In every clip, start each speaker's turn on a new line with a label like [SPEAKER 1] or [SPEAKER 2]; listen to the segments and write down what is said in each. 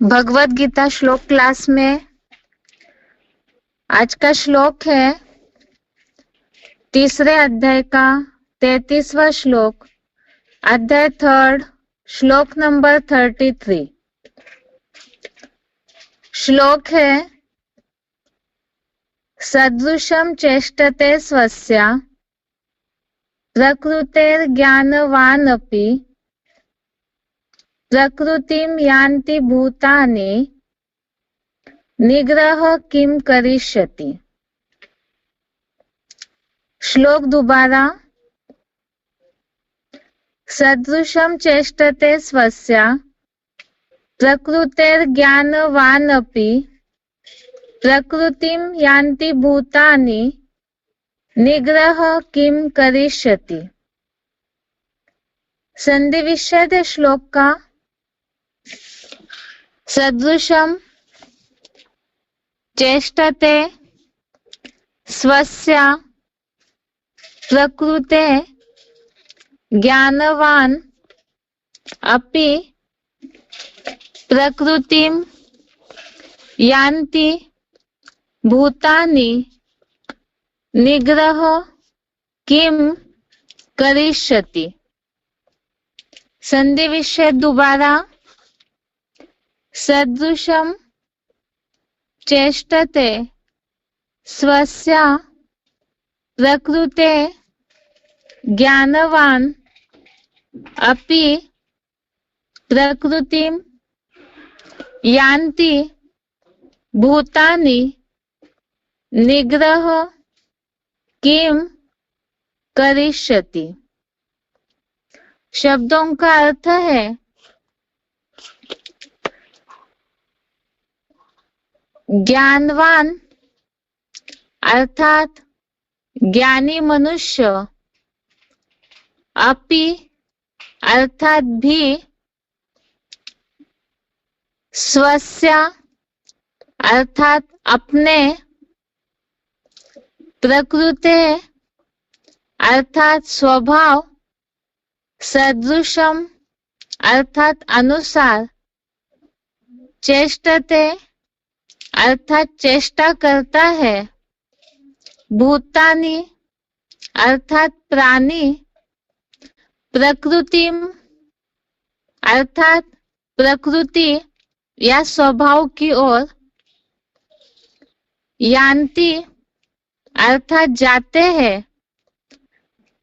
[SPEAKER 1] भगवत गीता श्लोक क्लास में आज का श्लोक है तीसरे अध्याय का 33वां श्लोक, अध्याय 3, श्लोक नंबर 33। श्लोक है सदृशं चेष्टते स्वस्य प्रकृतेर्ज्ञानवानपि प्रकृतिं यान्ति भूतानि निग्रह किम करिष्यति। श्लोक दोबारा। सदृशं चेष्टते स्वस्य प्रकृतेर्ज्ञानवानपि प्रकृतिं यान्ति भूतानि निग्रह किम करिष्यति। संधि विच्छेद श्लोक का। सदृशं चेष्टते स्वस्य प्रकृते ज्ञानवान अपि प्रकृतिं यान्ति भूतानि निग्रह किम करिष्यति। संधि विच्छेद दोबारा। सदृशं चेष्टते स्वस्य प्रकृते ज्ञानवान अपि प्रकृतिं यान्ति भूतानि निग्रह किम करिष्यति। शब्दों का अर्थ है ज्ञानवान अर्थात ज्ञानी मनुष्य, अपि अर्थात भी, स्वस्य अर्थात अपने, प्रकृते अर्थात स्वभाव, सदृशम अर्थात अनुसार, चेष्टते अर्थात चेष्टा करता है, भूतानि अर्थात प्राणी, प्रकृतिम अर्थात प्रकृति या स्वभाव की ओर, यान्ति अर्थात जाते हैं,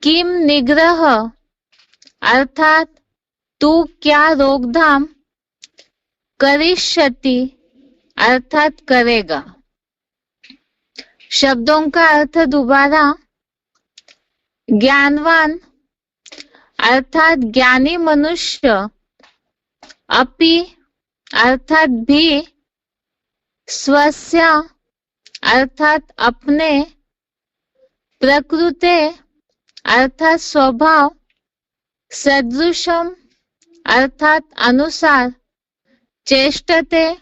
[SPEAKER 1] किम निग्रह अर्थात तू क्या रोकथाम, करिष्यति अर्थात करेगा। शब्दों का अर्थ दोबारा। ज्ञानवान अर्थात ज्ञानी मनुष्य, अपि अर्थात भी, स्वस्य अर्थात अपने, प्रकृते अर्थात स्वभाव, सदृशम अर्थात अनुसार, चेष्टते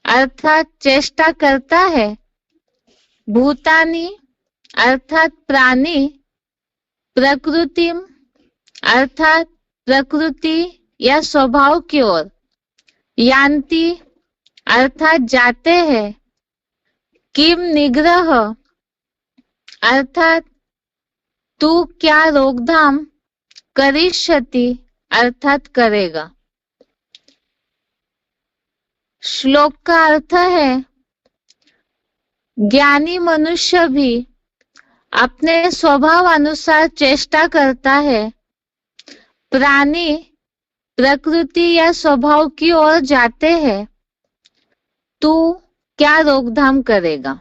[SPEAKER 1] अर्थात चेष्टा करता है, भूतानि अर्थात प्राणी, प्रकृतिम अर्थात प्रकृति या स्वभाव की ओर, यान्ति अर्थात जाते हैं, किम निग्रह अर्थात तू क्या रोकथाम, करिष्यति अर्थात करेगा। श्लोक का अर्थ है ज्ञानी मनुष्य भी अपने स्वभाव अनुसार चेष्टा करता है, प्राणी प्रकृति या स्वभाव की ओर जाते हैं, तू क्या रोकथाम करेगा।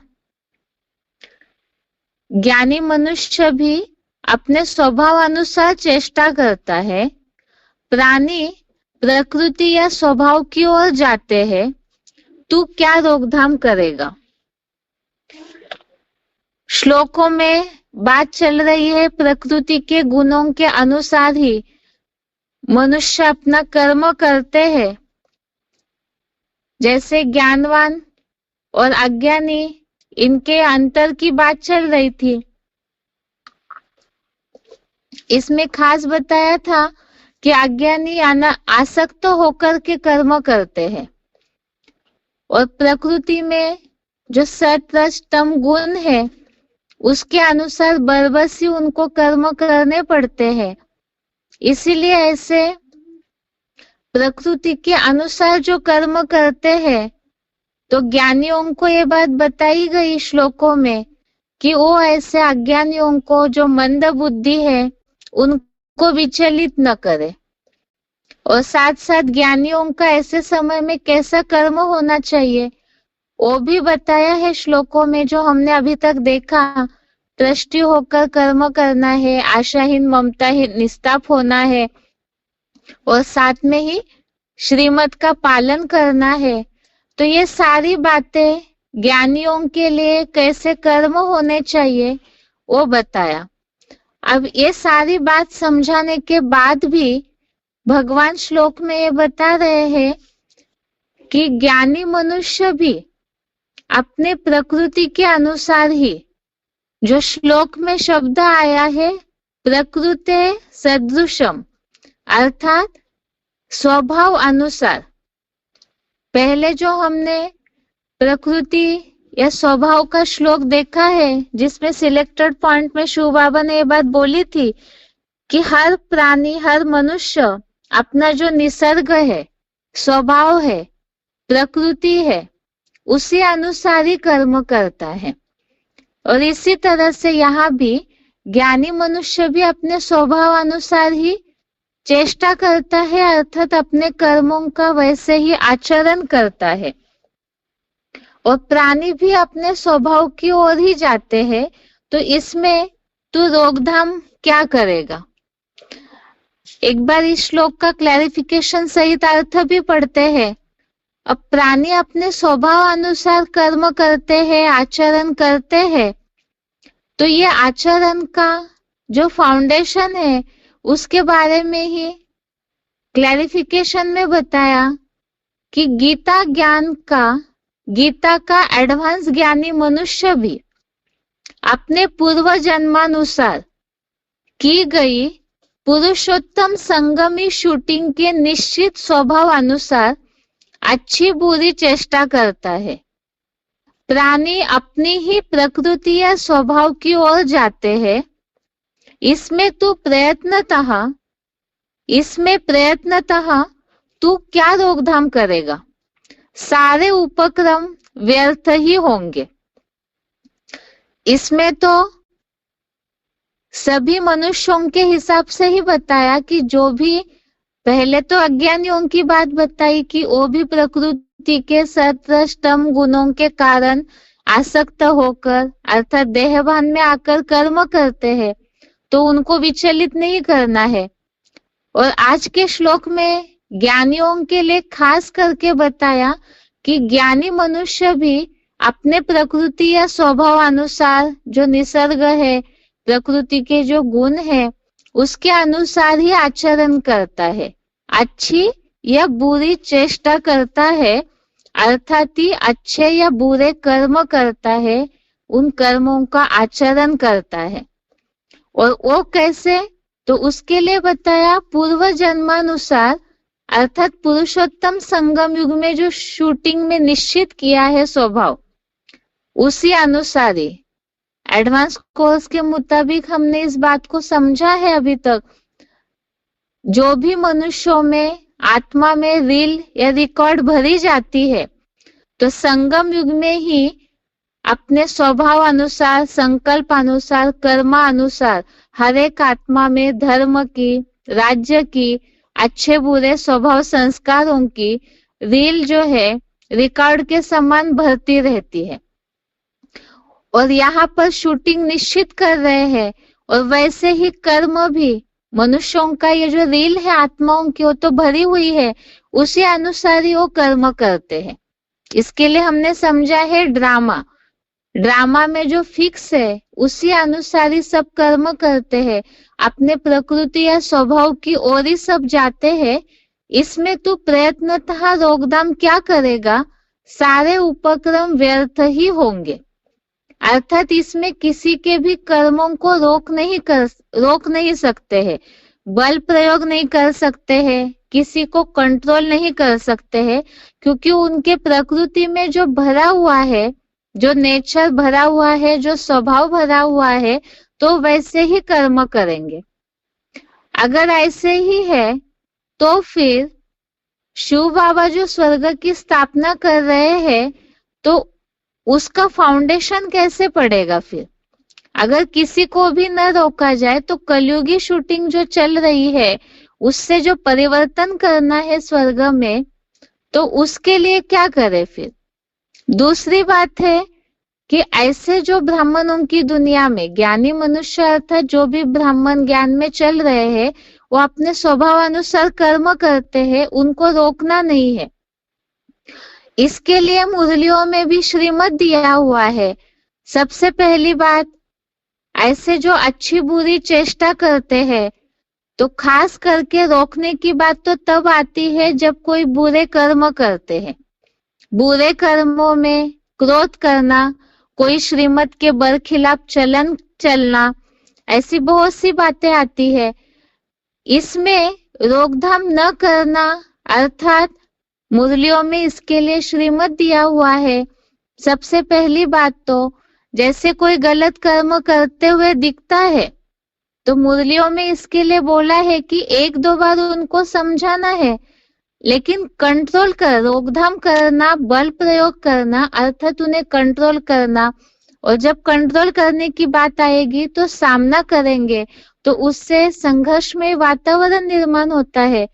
[SPEAKER 1] ज्ञानी मनुष्य भी अपने स्वभाव अनुसार चेष्टा करता है, प्राणी प्रकृति या स्वभाव की ओर जाते हैं, तू क्या रोकथाम करेगा। श्लोकों में बात चल रही है प्रकृति के गुणों के अनुसार ही मनुष्य अपना कर्म करते हैं। जैसे ज्ञानवान और अज्ञानी, इनके अंतर की बात चल रही थी। इसमें खास बताया था कि अज्ञानी आसक्त होकर के कर्म करते हैं, और प्रकृति में जो सत्वतम गुण है उसके अनुसार बरबसी उनको कर्म करने पड़ते हैं। इसीलिए ऐसे प्रकृति के अनुसार जो कर्म करते हैं, तो ज्ञानियों को ये बात बताई गई श्लोकों में कि वो ऐसे अज्ञानियों को जो मंद बुद्धि है उनको विचलित न करे, और साथ साथ ज्ञानियों का ऐसे समय में कैसा कर्म होना चाहिए वो भी बताया है श्लोकों में, जो हमने अभी तक देखा। दृष्टि होकर कर्म करना है, आशाहीन ममताहीन निस्ताप होना है, और साथ में ही श्रीमत का पालन करना है। तो ये सारी बातें ज्ञानियों के लिए कैसे कर्म होने चाहिए वो बताया। अब ये सारी बात समझाने के बाद भी भगवान श्लोक में ये बता रहे हैं कि ज्ञानी मनुष्य भी अपने प्रकृति के अनुसार ही, जो श्लोक में शब्द आया है प्रकृते सदृशम, अर्थात स्वभाव अनुसार। पहले जो हमने प्रकृति या स्वभाव का श्लोक देखा है जिसमें सिलेक्टेड पॉइंट में शिव बाबा ने ये बात बोली थी कि हर प्राणी, हर मनुष्य अपना जो निसर्ग है, स्वभाव है, प्रकृति है, उसी अनुसार ही कर्म करता है। और इसी तरह से यहाँ भी ज्ञानी मनुष्य भी अपने स्वभाव अनुसार ही चेष्टा करता है, अर्थात अपने कर्मों का वैसे ही आचरण करता है। और प्राणी भी अपने स्वभाव की ओर ही जाते हैं, तो इसमें तू रोकथाम क्या करेगा? एक बार इस श्लोक का क्लैरिफिकेशन सहित अर्थ भी पढ़ते हैं। अब प्राणी अपने स्वभाव अनुसार कर्म करते हैं, आचरण करते हैं, तो ये आचरण का जो फाउंडेशन है उसके बारे में ही क्लैरिफिकेशन में बताया कि गीता का एडवांस ज्ञानी मनुष्य भी अपने पूर्व जन्मानुसार की गई पुरुषोत्तम संगमी शूटिंग के निश्चित स्वभाव अनुसार अच्छी बुरी चेष्टा करता है। प्राणी अपनी ही प्रकृति या स्वभाव की ओर जाते हैं। इसमें प्रयत्नतः तू क्या रोकथाम करेगा? सारे उपक्रम व्यर्थ ही होंगे। इसमें तो सभी मनुष्यों के हिसाब से ही बताया कि जो भी, पहले तो अज्ञानियों की बात बताई कि वो भी प्रकृति के सत्वतम गुणों के कारण आसक्त होकर अर्थात देहभान में आकर कर्म करते हैं, तो उनको विचलित नहीं करना है। और आज के श्लोक में ज्ञानियों के लिए खास करके बताया कि ज्ञानी मनुष्य भी अपने प्रकृति या स्वभाव अनुसार जो निसर्ग है, प्रकृति के जो गुण है, उसके अनुसार ही आचरण करता है, अच्छी या बुरी चेष्टा करता है, अर्थात ही अच्छे या बुरे कर्म करता है, उन कर्मों का आचरण करता है। और वो कैसे? तो उसके लिए बताया पूर्व जन्मानुसार, अर्थात पुरुषोत्तम संगम युग में जो शूटिंग में निश्चित किया है स्वभाव, उसी अनुसार ही एडवांस कोर्स के मुताबिक हमने इस बात को समझा है अभी तक। जो भी मनुष्यों में आत्मा में रील या रिकॉर्ड भरी जाती है, तो संगम युग में ही अपने स्वभाव अनुसार, संकल्प अनुसार, कर्मा अनुसार हर एक आत्मा में धर्म की, राज्य की, अच्छे बुरे स्वभाव संस्कारों की रील जो है रिकॉर्ड के समान भरती रहती है। और यहाँ पर शूटिंग निश्चित कर रहे हैं, और वैसे ही कर्म भी मनुष्यों का ये जो रील है आत्माओं की, वो तो भरी हुई है, उसी अनुसार ही वो कर्म करते हैं। इसके लिए हमने समझा है ड्रामा में जो फिक्स है उसी अनुसार ही सब कर्म करते हैं, अपने प्रकृति या स्वभाव की ओर ही सब जाते हैं। इसमें तू प्रयत्नतः रोकथाम क्या करेगा? सारे उपक्रम व्यर्थ ही होंगे, अर्थात इसमें किसी के भी कर्मों को रोक नहीं सकते हैं, बल प्रयोग नहीं कर सकते हैं, किसी को कंट्रोल नहीं कर सकते हैं, क्योंकि उनके प्रकृति में जो भरा हुआ है, जो नेचर भरा हुआ है, जो स्वभाव भरा हुआ है, तो वैसे ही कर्म करेंगे। अगर ऐसे ही है तो फिर शिव बाबा जो स्वर्ग की स्थापना कर रहे हैं, तो उसका फाउंडेशन कैसे पड़ेगा फिर? अगर किसी को भी न रोका जाए तो कलयुगी शूटिंग जो चल रही है, उससे जो परिवर्तन करना है स्वर्ग में, तो उसके लिए क्या करे फिर? दूसरी बात है कि ऐसे जो ब्राह्मणों की दुनिया में ज्ञानी मनुष्य अर्थात जो भी ब्राह्मण ज्ञान में चल रहे हैं, वो अपने स्वभाव अनुसार कर्म करते हैं, उनको रोकना नहीं है। इसके लिए मुरलियों में भी श्रीमत दिया हुआ है। सबसे पहली बात, ऐसे जो अच्छी बुरी चेष्टा करते हैं, तो खास करके रोकने की बात तो तब आती है जब कोई बुरे कर्म करते हैं। बुरे कर्मों में क्रोध करना, कोई श्रीमत के बरखिलाफ चलन चलना, ऐसी बहुत सी बातें आती है। इसमें रोकथाम न करना, अर्थात मुरलियों में इसके लिए श्रीमत दिया हुआ है। सबसे पहली बात तो जैसे कोई गलत कर्म करते हुए दिखता है, तो मुरलियों में इसके लिए बोला है कि एक दो बार उनको समझाना है, लेकिन कंट्रोल कर, रोकथाम करना, बल प्रयोग करना, अर्थात उन्हें कंट्रोल करना। और जब कंट्रोल करने की बात आएगी तो सामना करेंगे, तो उससे संघर्षमय वातावरण निर्माण होता है।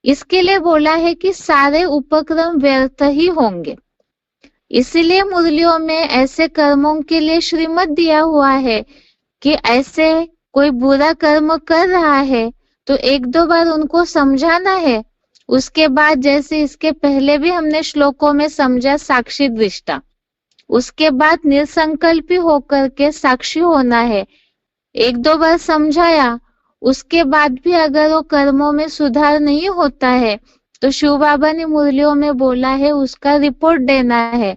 [SPEAKER 1] इसके लिए बोला है कि सारे उपक्रम व्यर्थ ही होंगे। इसीलिए मुरलियों में ऐसे कर्मों के लिए श्रीमत दिया हुआ है कि ऐसे कोई बुरा कर्म कर रहा है तो एक दो बार उनको समझाना है। उसके बाद जैसे इसके पहले भी हमने श्लोकों में समझा साक्षी दृष्टा, उसके बाद निसंकल्पी होकर के साक्षी होना है। एक दो बार समझाया, उसके बाद भी अगर वो कर्मों में सुधार नहीं होता है तो शिव बाबा ने मुरलियों में बोला है उसका रिपोर्ट देना है।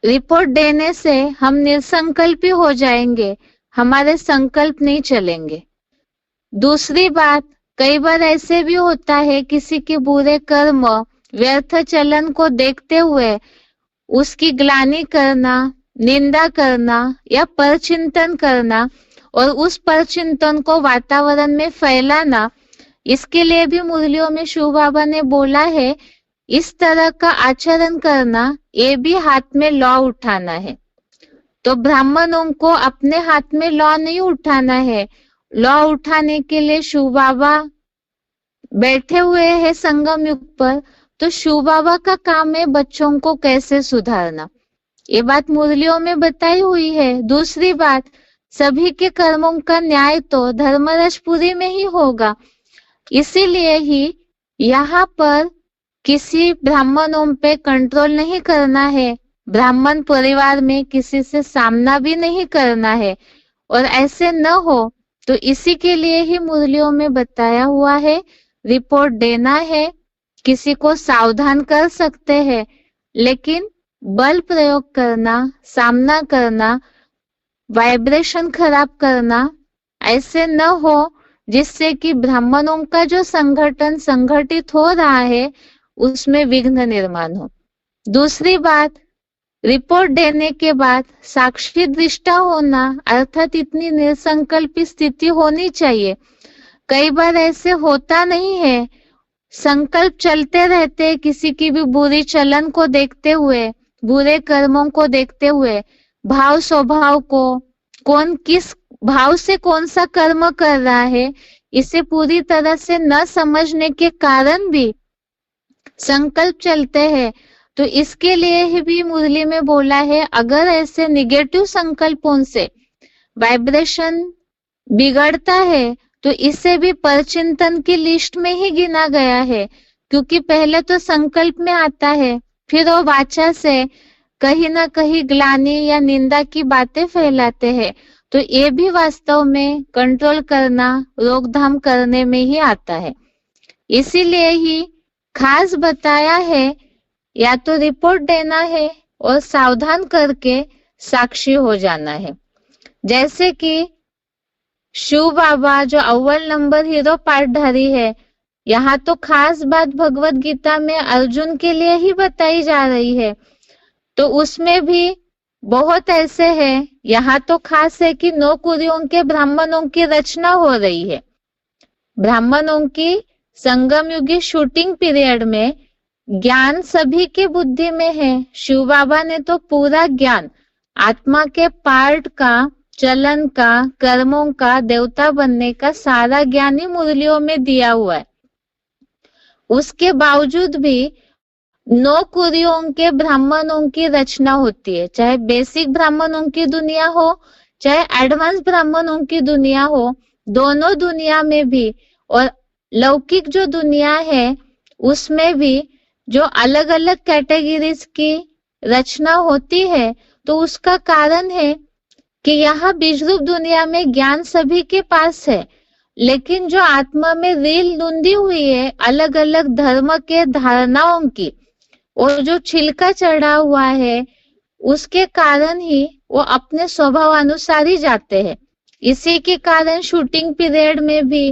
[SPEAKER 1] रिपोर्ट देने से हम निसंकल्पी हो जाएंगे, हमारे संकल्प नहीं चलेंगे। दूसरी बात, कई बार ऐसे भी होता है किसी के बुरे कर्म, व्यर्थ चलन को देखते हुए उसकी ग्लानि करना, निंदा करना या परचिंतन करना और उस परचिंतन को वातावरण में फैलाना। इसके लिए भी मुरलियों में शिव बाबा ने बोला है इस तरह का आचरण करना, ये भी हाथ में लॉ उठाना है। तो ब्राह्मणों को अपने हाथ में लॉ नहीं उठाना है। लॉ उठाने के लिए शिव बाबा बैठे हुए हैं संगम युग पर, तो शिव बाबा का काम है बच्चों को कैसे सुधारना। ये बात मुरलियों में बताई हुई है। दूसरी बात, सभी के कर्मों का न्याय तो धर्मराजपुरी में ही होगा। इसीलिए ही यहाँ पर किसी ब्राह्मणों पे कंट्रोल नहीं करना है, ब्राह्मण परिवार में किसी से सामना भी नहीं करना है, और ऐसे न हो तो इसी के लिए ही मुरलियों में बताया हुआ है रिपोर्ट देना है। किसी को सावधान कर सकते हैं, लेकिन बल प्रयोग करना, सामना करना, वाइब्रेशन खराब करना ऐसे न हो जिससे कि ब्राह्मणों का जो संगठन संगठित हो रहा है उसमें विघ्न निर्माण हो। दूसरी बात, रिपोर्ट देने के बाद साक्षी दृष्टा होना, अर्थात इतनी निसंकल्पी स्थिति होनी चाहिए। कई बार ऐसे होता नहीं है, संकल्प चलते रहते किसी की भी बुरी चलन को देखते हुए, बुरे कर्मों को देखते हुए, भाव स्वभाव को, कौन किस भाव से कौन सा कर्म कर रहा है इसे पूरी तरह से न समझने के कारण भी संकल्प चलते हैं। तो इसके लिए ही भी मुरली में बोला है अगर ऐसे निगेटिव संकल्पों से वाइब्रेशन बिगड़ता है तो इसे भी परचिंतन की लिस्ट में ही गिना गया है, क्योंकि पहले तो संकल्प में आता है, फिर वो वाचा से कहीं ना कहीं ग्लानि या निंदा की बातें फैलाते हैं। तो ये भी वास्तव में कंट्रोल करना, रोकथाम करने में ही आता है। इसीलिए ही खास बताया है या तो रिपोर्ट देना है और सावधान करके साक्षी हो जाना है। जैसे कि शिव बाबा जो अव्वल नंबर हीरो पाठधारी है, यहाँ तो खास बात भगवत गीता में अर्जुन के लिए ही बताई जा रही है, तो उसमें भी बहुत ऐसे हैं। यहाँ तो खास है कि 9 कुरियों के ब्राह्मणों की रचना हो रही है। ब्राह्मणों की संगम युगी शूटिंग पीरियड में ज्ञान सभी के बुद्धि में है। शिव बाबा ने तो पूरा ज्ञान आत्मा के पार्ट का, चलन का, कर्मों का, देवता बनने का सारा ज्ञान ही मुरलियों में दिया हुआ है। उसके बावजूद भी 9 कुरियों के ब्राह्मणों की रचना होती है, चाहे बेसिक ब्राह्मणों की दुनिया हो, चाहे एडवांस ब्राह्मणों की दुनिया हो, दोनों दुनिया में भी और लौकिक जो दुनिया है उसमें भी जो अलग अलग कैटेगरीज की रचना होती है, तो उसका कारण है कि यहाँ बीजरूप दुनिया में ज्ञान सभी के पास है, लेकिन जो आत्मा में रील धुंधी हुई है अलग अलग धर्म के धारणाओं की, और जो छिलका चढ़ा हुआ है उसके कारण ही वो अपने स्वभाव अनुसार ही जाते हैं। इसी के कारण शूटिंग पीरियड में भी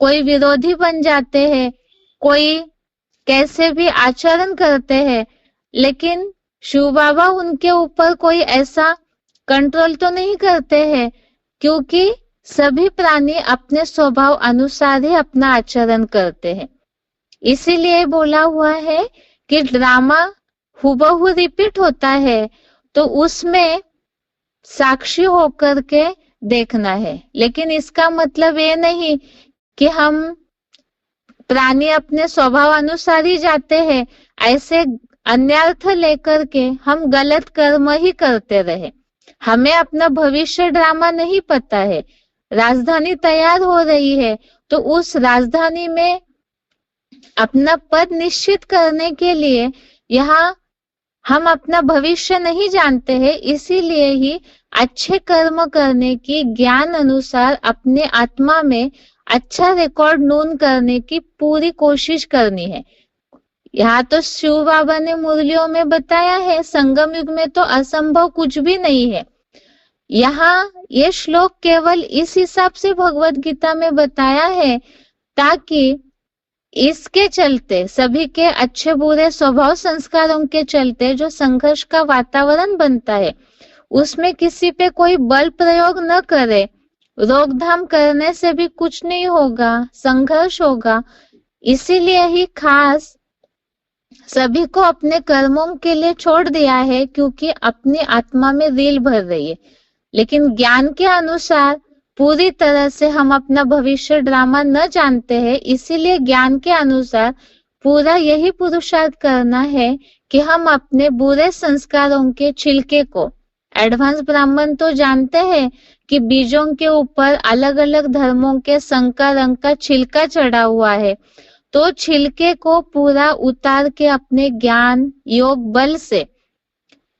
[SPEAKER 1] कोई विरोधी बन जाते हैं, कोई कैसे भी आचरण करते हैं, लेकिन शिव बाबा उनके ऊपर कोई ऐसा कंट्रोल तो नहीं करते हैं, क्योंकि सभी प्राणी अपने स्वभाव अनुसार ही अपना आचरण करते हैं। इसीलिए बोला हुआ है कि ड्रामा हुबहू रिपीट होता है, तो उसमें साक्षी होकर के देखना है। लेकिन इसका मतलब ये नहीं कि हम प्राणी अपने स्वभाव अनुसार ही जाते हैं, ऐसे अन्यर्थ लेकर के हम गलत कर्म ही करते रहे। हमें अपना भविष्य ड्रामा नहीं पता है। राजधानी तैयार हो रही है, तो उस राजधानी में अपना पद निश्चित करने के लिए यहाँ हम अपना भविष्य नहीं जानते हैं, इसीलिए ही अच्छे कर्म करने की ज्ञान अनुसार अपने आत्मा में अच्छा रिकॉर्ड नोन करने की पूरी कोशिश करनी है। यहाँ तो शिव बाबा ने मुरलियों में बताया है, संगम युग में तो असंभव कुछ भी नहीं है। यहाँ ये श्लोक केवल इस हिसाब से भगवत गीता में बताया है ताकि इसके चलते सभी के अच्छे बुरे स्वभाव संस्कारों के चलते जो संघर्ष का वातावरण बनता है उसमें किसी पे कोई बल प्रयोग न करे। रोकथाम करने से भी कुछ नहीं होगा, संघर्ष होगा। इसीलिए ही खास सभी को अपने कर्मों के लिए छोड़ दिया है, क्योंकि अपनी आत्मा में रील भर रही है। लेकिन ज्ञान के अनुसार पूरी तरह से हम अपना भविष्य ड्रामा न जानते हैं, इसीलिए ज्ञान के अनुसार पूरा यही पुरुषार्थ करना है कि हम अपने बुरे संस्कारों के छिलके को, एडवांस ब्राह्मण तो जानते हैं कि बीजों के ऊपर अलग अलग धर्मों के संकर रंग का छिलका चढ़ा हुआ है, तो छिलके को पूरा उतार के अपने ज्ञान योग बल से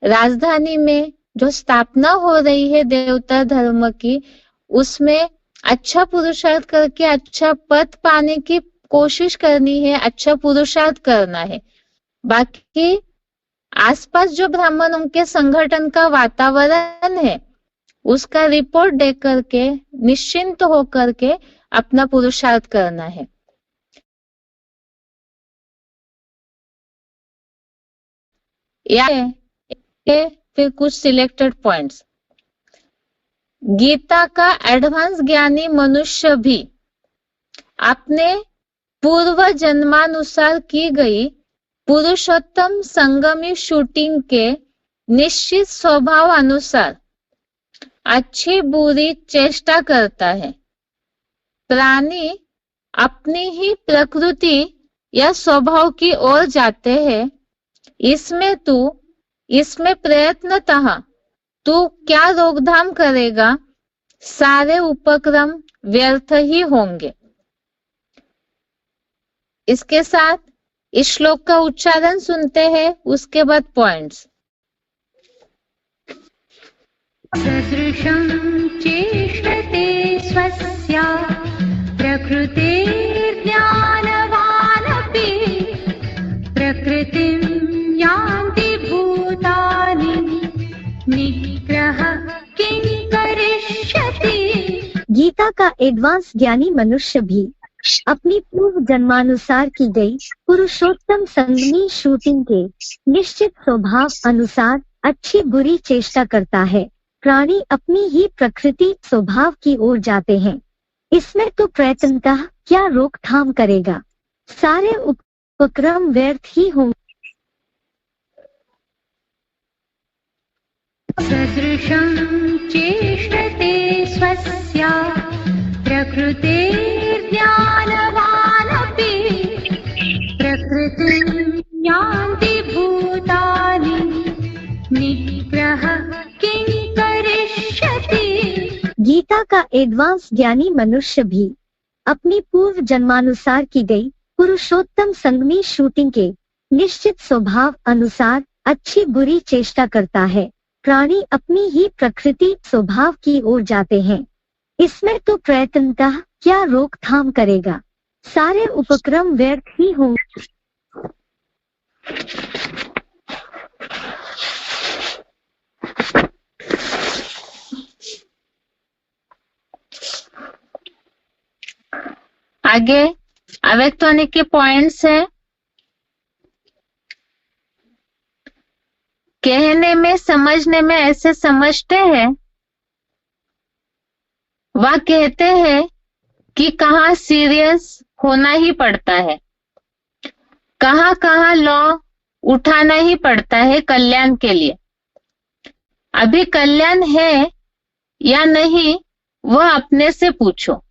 [SPEAKER 1] राजधानी में जो स्थापना हो रही है देवता धर्म की, उसमें अच्छा पुरुषार्थ करके अच्छा पद पाने की कोशिश करनी है, अच्छा पुरुषार्थ करना है। बाकी आसपास जो ब्राह्मणों के संगठन का वातावरण है उसका रिपोर्ट दे करके निश्चिंत होकर के अपना पुरुषार्थ करना है। या फिर कुछ सिलेक्टेड पॉइंट्स। गीता का एडवांस ज्ञानी मनुष्य भी अपने पूर्व जन्मानुसार की गई पुरुषोत्तम संगमी शूटिंग के निश्चित स्वभाव अनुसार अच्छी बुरी चेष्टा करता है। प्राणी अपनी ही प्रकृति या स्वभाव की ओर जाते हैं। इसमें प्रयत्नतः तू क्या रोकथाम करेगा, सारे उपक्रम व्यर्थ ही होंगे। इसके साथ इस श्लोक का उच्चारण सुनते हैं, उसके बाद पॉइंट्स।
[SPEAKER 2] सदृशं चेष्टते स्वस्य प्रकृतेर्ज्ञानवानपि प्रकृतिं यान्ति भूतानि निग्रह किं करिष्यति।
[SPEAKER 3] गीता का एडवांस ज्ञानी मनुष्य भी अपनी पूर्व जन्मानुसार की गई पुरुषोत्तम संगमी शूटिंग के निश्चित स्वभाव अनुसार अच्छी बुरी चेष्टा करता है। प्राणी अपनी ही प्रकृति स्वभाव की ओर जाते हैं। इसमें तो प्रयत्नतः क्या रोकथाम करेगा, सारे उपक्रम व्यर्थ ही होंगे।
[SPEAKER 2] सदृशं चेष्टते स्वस्या प्रकृतेर्ज्ञानवानपि प्रकृतिं यान्ति भूतानि निग्रह किं करिष्यति।
[SPEAKER 3] गीता का एडवांस ज्ञानी मनुष्य भी अपनी पूर्व जन्मानुसार की गई पुरुषोत्तम संगमी शूटिंग के निश्चित स्वभाव अनुसार अच्छी बुरी चेष्टा करता है। प्राणी अपनी ही प्रकृति स्वभाव की ओर जाते हैं। इसमें तो प्रयत्नतः क्या रोकथाम करेगा, सारे उपक्रम व्यर्थ ही होंगे।
[SPEAKER 1] आगे अव्यक्त होने के पॉइंट्स है। कहने में समझने में ऐसे समझते हैं, वह कहते हैं कि कहाँ सीरियस होना ही पड़ता है, कहाँ कहाँ लॉ उठाना ही पड़ता है कल्याण के लिए। अभी कल्याण है या नहीं वह अपने से पूछो।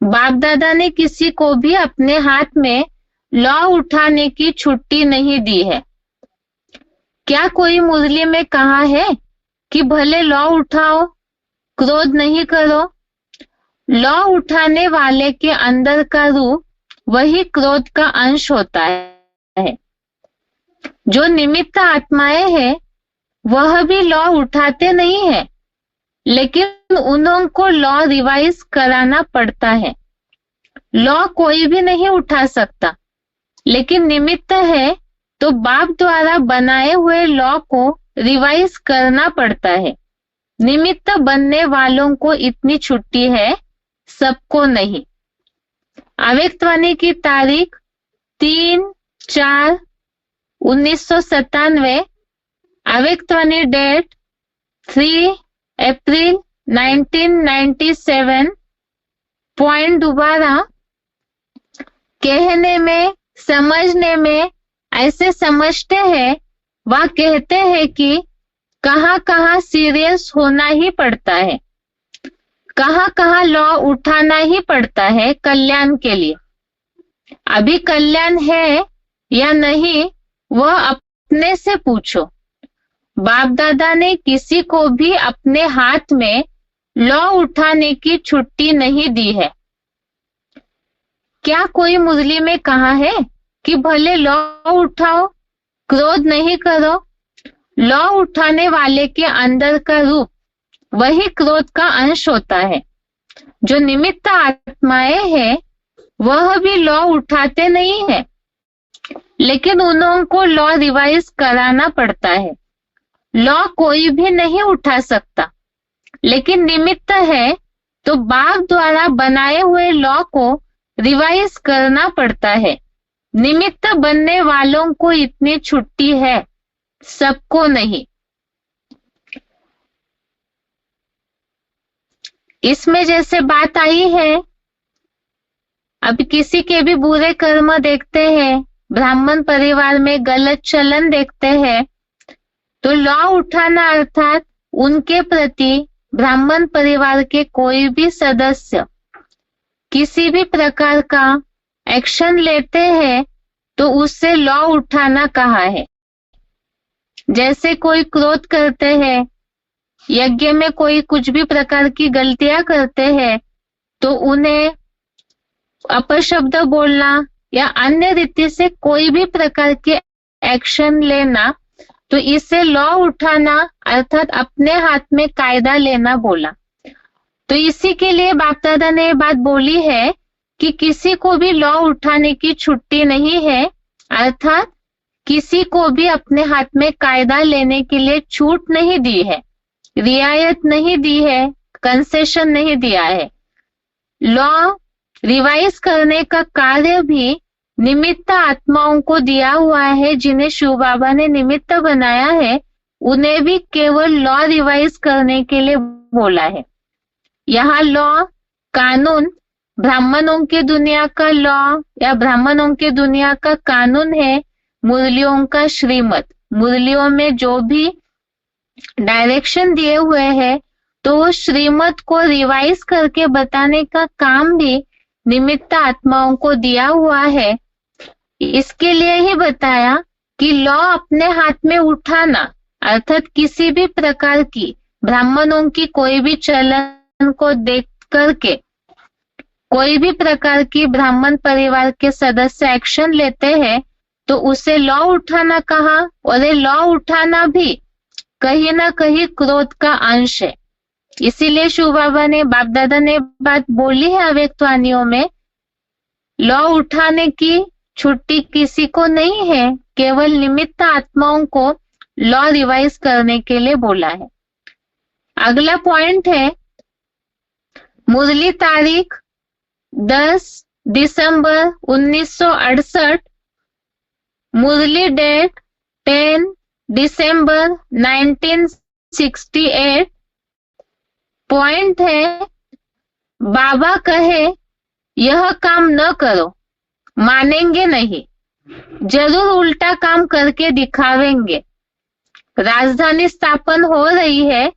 [SPEAKER 1] बाप दादा ने किसी को भी अपने हाथ में लॉ उठाने की छुट्टी नहीं दी है। क्या कोई मुरली में कहा है कि भले लॉ उठाओ, क्रोध नहीं करो? लॉ उठाने वाले के अंदर का रूप वही क्रोध का अंश होता है। जो निमित्त आत्माएं हैं वह भी लॉ उठाते नहीं है, लेकिन उन्हों को लॉ रिवाइज कराना पड़ता है। लॉ कोई भी नहीं उठा सकता, लेकिन निमित्त है तो बाप द्वारा बनाए हुए लॉ को रिवाइज करना पड़ता है। निमित्त बनने वालों को इतनी छुट्टी है, सबको नहीं। अव्यक्तवाणी की तारीख 3/4/1997, अव्यक्तवाणी डेट 3 अप्रैल 1997। पॉइंट दोबारा, कहने में समझने में ऐसे समझते हैं, वह कहते हैं कि कहाँ कहाँ सीरियस होना ही पड़ता है, कहाँ कहाँ लॉ उठाना ही पड़ता है कल्याण के लिए। अभी कल्याण है या नहीं वह अपने से पूछो। बाप दादा ने किसी को भी अपने हाथ में लॉ उठाने की छुट्टी नहीं दी है। क्या कोई मुरली में कहा है कि भले लॉ उठाओ, क्रोध नहीं करो? लॉ उठाने वाले के अंदर का रूप वही क्रोध का अंश होता है। जो निमित्त आत्माएं हैं वह भी लॉ उठाते नहीं है, लेकिन उन्हों को लॉ रिवाइज कराना पड़ता है। लॉ कोई भी नहीं उठा सकता, लेकिन निमित्त है तो बाप द्वारा बनाए हुए लॉ को रिवाइज करना पड़ता है। निमित्त बनने वालों को इतनी छुट्टी है, सबको नहीं। इसमें जैसे बात आई है, अब किसी के भी बुरे कर्म देखते हैं, ब्राह्मण परिवार में गलत चलन देखते हैं, तो लॉ उठाना अर्थात उनके प्रति ब्राह्मण परिवार के कोई भी सदस्य किसी भी प्रकार का एक्शन लेते हैं तो उससे लॉ उठाना कहा है। जैसे कोई क्रोध करते हैं, यज्ञ में कोई कुछ भी प्रकार की गलतियां करते हैं, तो उन्हें अपशब्द बोलना या अन्य रीति से कोई भी प्रकार के एक्शन लेना, तो इससे लॉ उठाना अर्थात अपने हाथ में कायदा लेना बोला। तो इसी के लिए बाप दादा ने बात बोली है कि किसी को भी लॉ उठाने की छुट्टी नहीं है, अर्थात किसी को भी अपने हाथ में कायदा लेने के लिए छूट नहीं दी है, रियायत नहीं दी है, कंसेशन नहीं दिया है। लॉ रिवाइज करने का कार्य भी निमित्त आत्माओं को दिया हुआ है, जिन्हें शिव बाबा ने निमित्त बनाया है, उन्हें भी केवल लॉ रिवाइज करने के लिए बोला है। यहाँ लॉ, कानून, ब्राह्मणों की दुनिया का लॉ या ब्राह्मणों की दुनिया का कानून है मुरलियों का श्रीमत। मुरलियों में जो भी डायरेक्शन दिए हुए हैं, तो वो श्रीमत को रिवाइज करके बताने का काम भी निमित्त आत्माओं को दिया हुआ है। इसके लिए ही बताया कि लॉ अपने हाथ में उठाना, अर्थात किसी भी प्रकार की ब्राह्मणों की कोई भी चलन को देख करके कोई भी प्रकार की ब्राह्मण परिवार के सदस्य एक्शन लेते हैं तो उसे लॉ उठाना कहा। और ये लॉ उठाना भी कहीं ना कहीं क्रोध का अंश है। इसीलिए शिव बाबा ने, बाप दादा ने बात बोली है अव्यक्त वाणियों में, लॉ उठाने की छुट्टी किसी को नहीं है, केवल निमित्त आत्माओं को लॉ रिवाइज करने के लिए बोला है। अगला पॉइंट है मुरली तारीख 10 दिसंबर 1968, मुरली डेट 10 दिसंबर 1968। पॉइंट है बाबा कहे यह काम न करो, मानेंगे नहीं, जरूर उल्टा काम करके दिखावेंगे। राजधानी स्थापन हो रही है,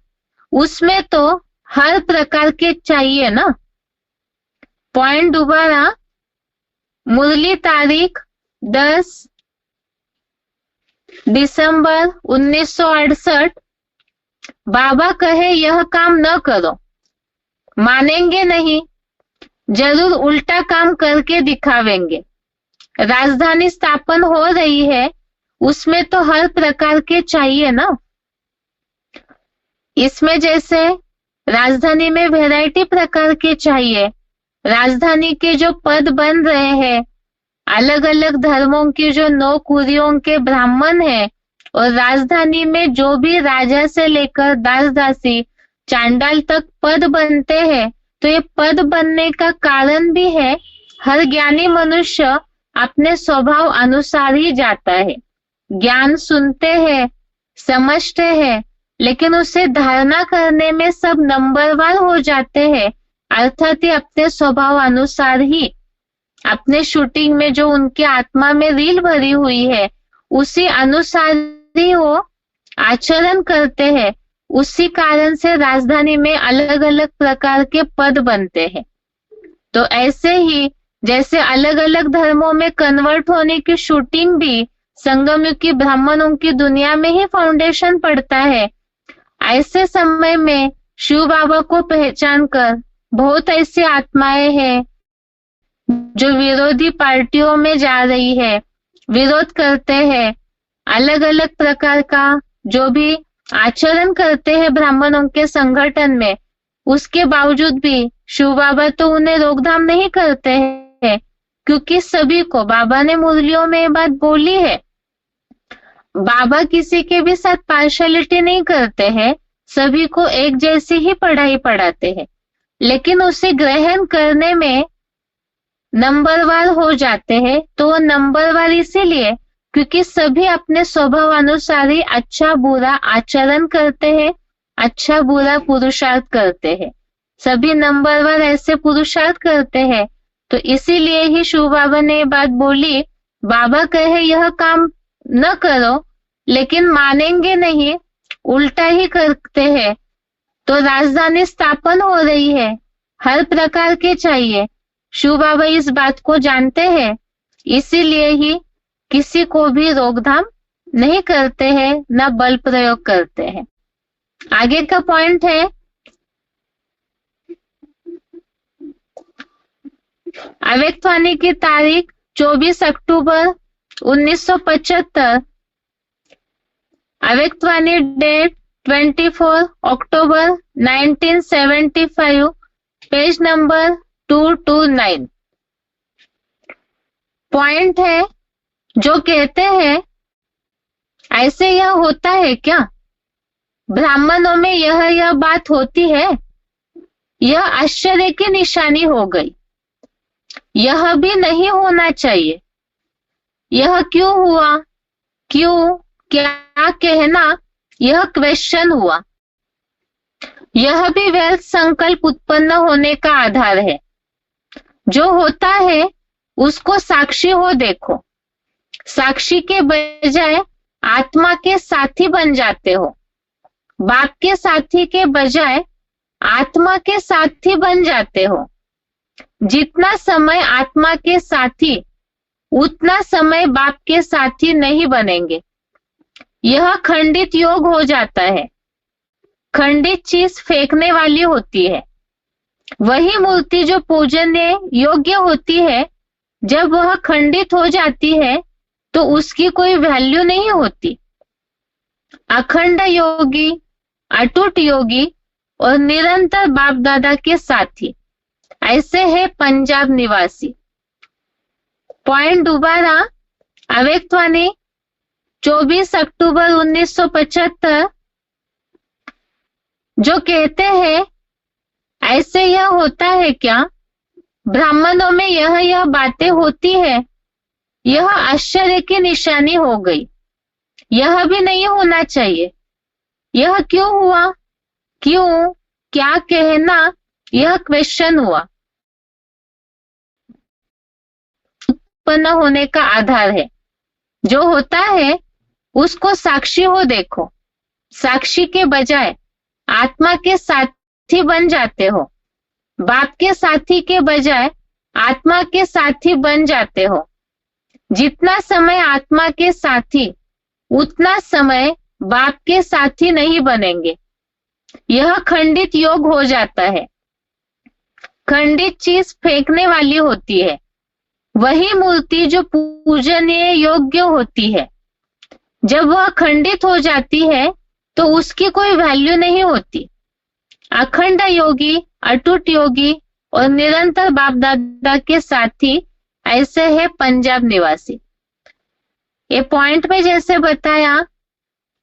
[SPEAKER 1] उसमें तो हर प्रकार के चाहिए ना। पॉइंट दोबारा, मुरली तारीख 10 दिसंबर 1968, बाबा कहे यह काम न करो, मानेंगे नहीं, जरूर उल्टा काम करके दिखावेंगे। राजधानी स्थापन हो रही है, उसमें तो हर प्रकार के चाहिए ना। इसमें जैसे राजधानी में वैरायटी प्रकार के चाहिए। राजधानी के जो पद बन रहे हैं, अलग अलग धर्मों की जो 9 कुरियों के ब्राह्मण हैं, और राजधानी में जो भी राजा से लेकर दास दासी चांडाल तक पद बनते हैं, तो ये पद बनने का कारण भी है हर ज्ञानी मनुष्य अपने स्वभाव अनुसार ही जाता है। ज्ञान सुनते हैं, समझते हैं, लेकिन उसे धारणा करने में सब नंबरवार हो जाते हैं। अर्थात ही अपने स्वभाव अनुसार ही, अपने शूटिंग में जो उनके आत्मा में रील भरी हुई है, उसी अनुसार ही वो आचरण करते हैं। उसी कारण से राजधानी में अलग अलग प्रकार के पद बनते हैं। तो ऐसे ही जैसे अलग अलग धर्मों में कन्वर्ट होने की शूटिंग भी संगमयुगी ब्राह्मणों की दुनिया में ही फाउंडेशन पड़ता है, ऐसे समय में शिव बाबा को पहचान कर बहुत ऐसी आत्माएं हैं जो विरोधी पार्टियों में जा रही है, विरोध करते हैं, अलग अलग प्रकार का जो भी आचरण करते हैं ब्राह्मणों के संगठन में, उसके बावजूद भी शिव बाबा तो उन्हें रोकथाम नहीं करते हैं, क्योंकि सभी को बाबा ने मुरलियों में ये बात बोली है। बाबा किसी के भी साथ पार्शलिटी नहीं करते हैं, सभी को एक जैसी ही पढ़ाई पढ़ाते हैं, लेकिन उसे ग्रहण करने में नंबरवार हो जाते हैं। तो वो नंबरवार इसीलिए क्योंकि सभी अपने स्वभाव अनुसार ही अच्छा बुरा आचरण करते हैं, अच्छा बुरा पुरुषार्थ करते हैं। सभी नंबरवार ऐसे पुरुषार्थ करते हैं। तो इसीलिए ही शिव बाबा ने ये बात बोली, बाबा कहे यह काम न करो, लेकिन मानेंगे नहीं, उल्टा ही करते हैं। तो राजधानी स्थापन हो रही है, हर प्रकार के चाहिए। शिव बाबा इस बात को जानते हैं, इसीलिए ही किसी को भी रोकथाम नहीं करते हैं, न बल प्रयोग करते हैं। आगे का पॉइंट है अव्यक्तवाणी की तारीख 24 अक्टूबर 1975, अव्यक्तवाणी डेट 24 अक्टूबर 1975, पेज नंबर 229। पॉइंट है जो कहते हैं ऐसे यह होता है क्या? ब्राह्मणों में यह बात होती है? यह आश्चर्य की निशानी हो गई। यह भी नहीं होना चाहिए। यह क्यों हुआ? क्यों, क्या कहना, यह क्वेश्चन हुआ। यह भी व्यर्थ संकल्प उत्पन्न होने का आधार है। जो होता है उसको साक्षी हो देखो। साक्षी के बजाय आत्मा के साथी बन जाते हो। बाप के साथी के बजाय आत्मा के साथी बन जाते हो। जितना समय आत्मा के साथी, उतना समय बाप के साथी नहीं बनेंगे। यह खंडित योग हो जाता है। खंडित चीज फेंकने वाली होती है। वही मूर्ति जो पूजने योग्य होती है, जब वह खंडित हो जाती है तो उसकी कोई वैल्यू नहीं होती। अखंड योगी, अटूट योगी और निरंतर बाप दादा के साथी, ऐसे है पंजाब निवासी। पॉइंट दोबारा, अव्यक्तवाणी 24 अक्टूबर 1975, जो कहते हैं ऐसे यह होता है क्या? ब्राह्मणों में यह बातें होती है। यह आश्चर्य की निशानी हो गई। यह भी नहीं होना चाहिए। यह क्यों हुआ? क्यों, क्या कहना, यह क्वेश्चन हुआ। उत्पन्न होने का आधार है। जो होता है उसको साक्षी हो देखो। साक्षी के बजाय आत्मा के साथी बन जाते हो। बाप के साथी के बजाय आत्मा के साथी बन जाते हो। जितना समय आत्मा के साथी, उतना समय बाप के साथी नहीं बनेंगे। यह खंडित योग हो जाता है। खंडित चीज फेंकने वाली होती है। वही मूर्ति जो पूजनीय योग्य होती है, जब वह खंडित हो जाती है तो उसकी कोई वैल्यू नहीं होती। अखंड योगी, अटूट योगी और निरंतर बाप दादा के साथी, ऐसे है पंजाब निवासी। ये पॉइंट में जैसे बताया,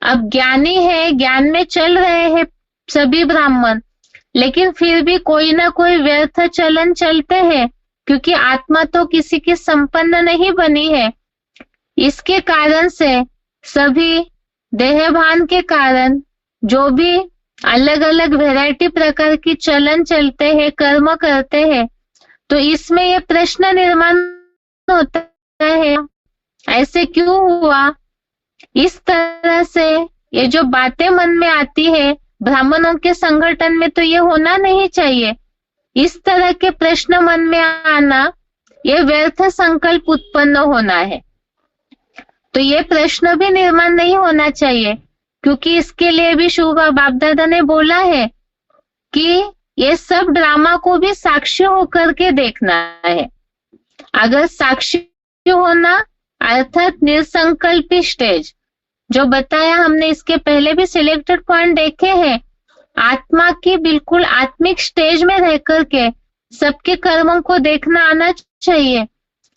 [SPEAKER 1] अब ज्ञानी है, ज्ञान में चल रहे हैं सभी ब्राह्मण, लेकिन फिर भी कोई ना कोई व्यर्थ चलन चलते हैं, क्योंकि आत्मा तो किसी की संपन्न नहीं बनी है। इसके कारण से सभी देहभान के कारण जो भी अलग अलग वैरायटी प्रकार की चलन चलते हैं, कर्म करते हैं, तो इसमें ये प्रश्न निर्माण होता है, ऐसे क्यों हुआ? इस तरह से ये जो बातें मन में आती है, ब्राह्मणों के संगठन में तो ये होना नहीं चाहिए। इस तरह के प्रश्न मन में आना, ये व्यर्थ संकल्प उत्पन्न होना है। तो ये प्रश्न भी निर्माण नहीं होना चाहिए, क्योंकि इसके लिए भी शिव बाप दादा ने बोला है कि ये सब ड्रामा को भी साक्षी होकर के देखना है। अगर साक्षी होना अर्थात निसंकल्पी स्टेज, जो बताया हमने, इसके पहले भी सिलेक्टेड पॉइंट देखे हैं, आत्मा की बिल्कुल आत्मिक स्टेज में रह करके सबके कर्मों को देखना आना चाहिए।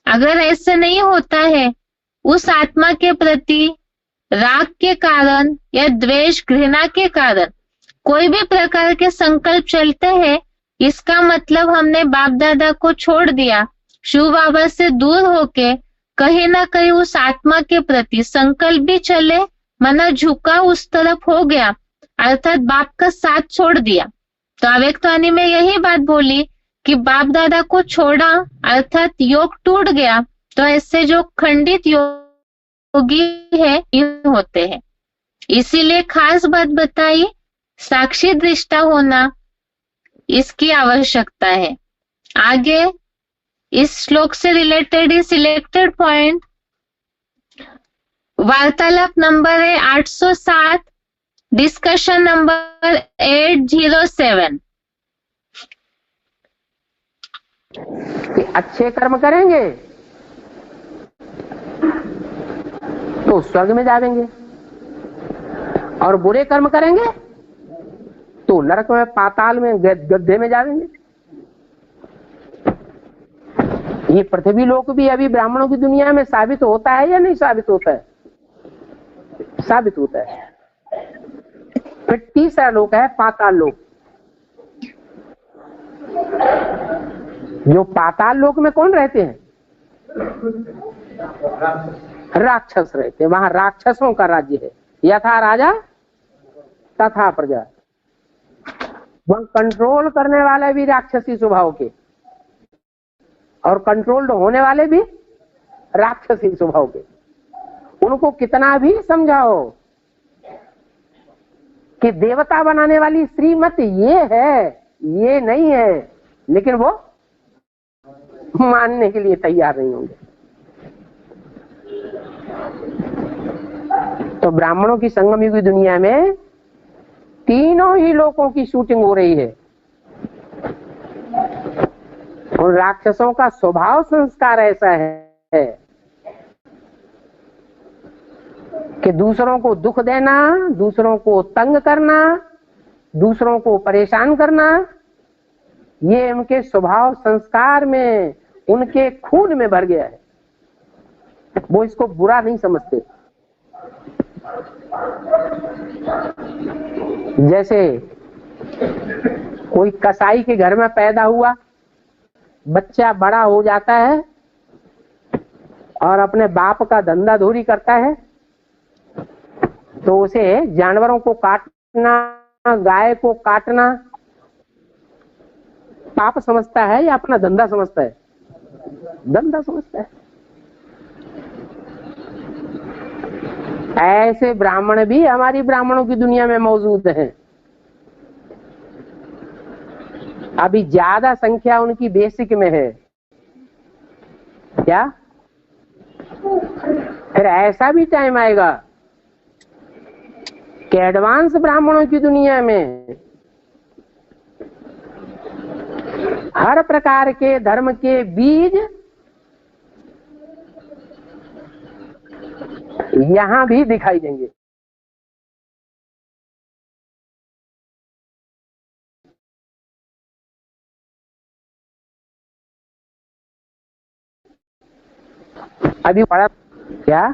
[SPEAKER 1] अगर ऐसे नहीं होता है, उस आत्मा के प्रति राग के कारण या द्वेष, घृणा के कारण कोई भी प्रकार के संकल्प चलते हैं, इसका मतलब हमने बाप दादा को छोड़ दिया, शिव बाबा से दूर होके कहीं ना कहीं उस आत्मा के प्रति संकल्प भी चले, मना झुका उस तरफ हो गया, अर्थात बाप का साथ छोड़ दिया। तो अव्यक्तवाणी में यही बात बोली कि बाप दादा को छोड़ा अर्थात योग टूट गया। तो ऐसे जो खंडित योगी है ये होते हैं। इसीलिए खास बात बताई, साक्षी दृष्टा होना, इसकी आवश्यकता है। आगे इस श्लोक से रिलेटेड ही सिलेक्टेड पॉइंट, वार्तालाप नंबर है 807, डिस्कशन नंबर 807।
[SPEAKER 4] कि अच्छे कर्म करेंगे तो स्वर्ग में जाएंगे, और बुरे कर्म करेंगे तो नरक में, पाताल में, गड्ढे में जाएंगे। ये पृथ्वी लोक भी अभी ब्राह्मणों की दुनिया में साबित होता है या नहीं साबित होता है? साबित होता है। फिर तीसरा लोक है पाताल लोक। जो पाताल लोक में कौन रहते हैं? राक्षस रहते हैं, वहां राक्षसों का राज्य है। यथा राजा तथा प्रजा, वहां कंट्रोल करने वाले भी राक्षसी स्वभाव के और कंट्रोल्ड होने वाले भी राक्षसी स्वभाव के। उनको कितना भी समझाओ कि देवता बनाने वाली श्रीमत ये है, ये नहीं है, लेकिन वो मानने के लिए तैयार नहीं होंगे। तो ब्राह्मणों की संगम युग दुनिया में तीनों ही लोगों की शूटिंग हो रही है। और राक्षसों का स्वभाव संस्कार ऐसा है कि दूसरों को दुख देना, दूसरों को तंग करना, दूसरों को परेशान करना, ये उनके स्वभाव संस्कार में, उनके खून में भर गया है। वो इसको बुरा नहीं समझते। जैसे कोई कसाई के घर में पैदा हुआ बच्चा बड़ा हो जाता है और अपने बाप का धंधा धोरी करता है, तो उसे जानवरों को काटना, गाय को काटना पाप समझता है या अपना धंधा समझता है? धंधा समझता है। ऐसे ब्राह्मण भी हमारी ब्राह्मणों की दुनिया में मौजूद हैं। अभी ज्यादा संख्या उनकी बेसिक में है क्या? फिर ऐसा भी टाइम आएगा कि एडवांस ब्राह्मणों की दुनिया में हर प्रकार के धर्म के बीज यहां भी दिखाई देंगे। अभी पड़ा क्या?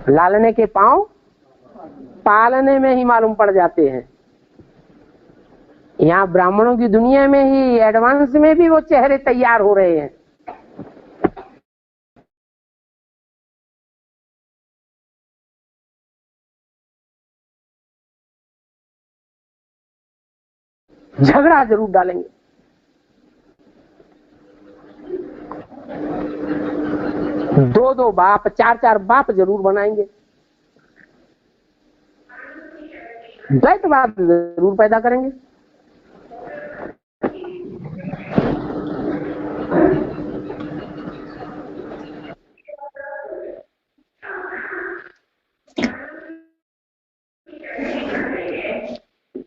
[SPEAKER 4] लालने के पांव पालने में ही मालूम पड़ जाते हैं। यहाँ ब्राह्मणों की दुनिया में ही एडवांस में भी वो चेहरे तैयार हो रहे हैं। झगड़ा जरूर डालेंगे। दो दो बाप, चार चार बाप जरूर बनाएंगे। द्वैतवाद जरूर पैदा करेंगे।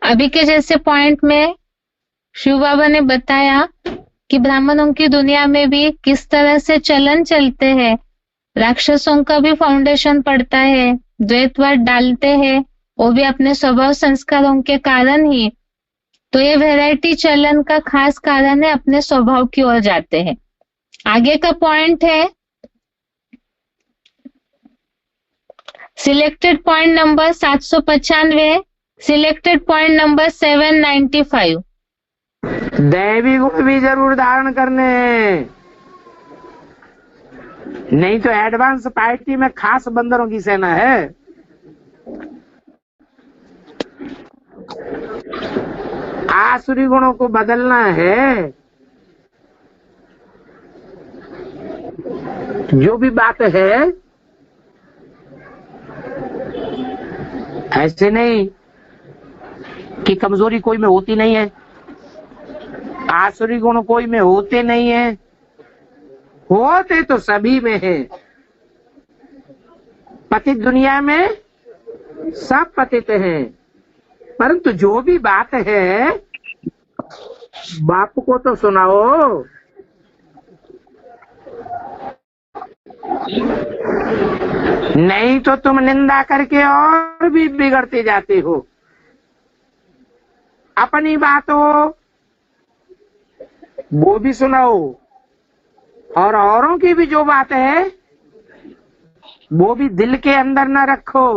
[SPEAKER 1] अभी के जैसे पॉइंट में शिव बाबा ने बताया कि ब्राह्मणों की दुनिया में भी किस तरह से चलन चलते हैं, राक्षसों का भी फाउंडेशन पड़ता है, द्वैतवाद डालते हैं, वो भी अपने स्वभाव संस्कारों के कारण ही। तो ये वैरायटी चलन का खास कारण है, अपने स्वभाव की ओर जाते हैं। आगे का पॉइंट है selected point number 795, selected point number 795।
[SPEAKER 4] दैवी गुण भी जरूर धारण करने हैं, नहीं तो एडवांस पार्टी में खास बंदरों की सेना है। आसुरी गुणों को बदलना है। जो भी बात है ऐसे नहीं कि कमजोरी कोई में होती नहीं है, आसुरी गुण कोई में होते नहीं है, होते तो सभी में है। पतित दुनिया में सब पतित हैं, परंतु जो भी बात है बाप को तो सुनाओ। नहीं तो तुम निंदा करके और भी बिगड़ते जाते हो। अपनी बात हो वो भी सुनाओ और औरों की भी जो बात है वो भी दिल के अंदर न रखो,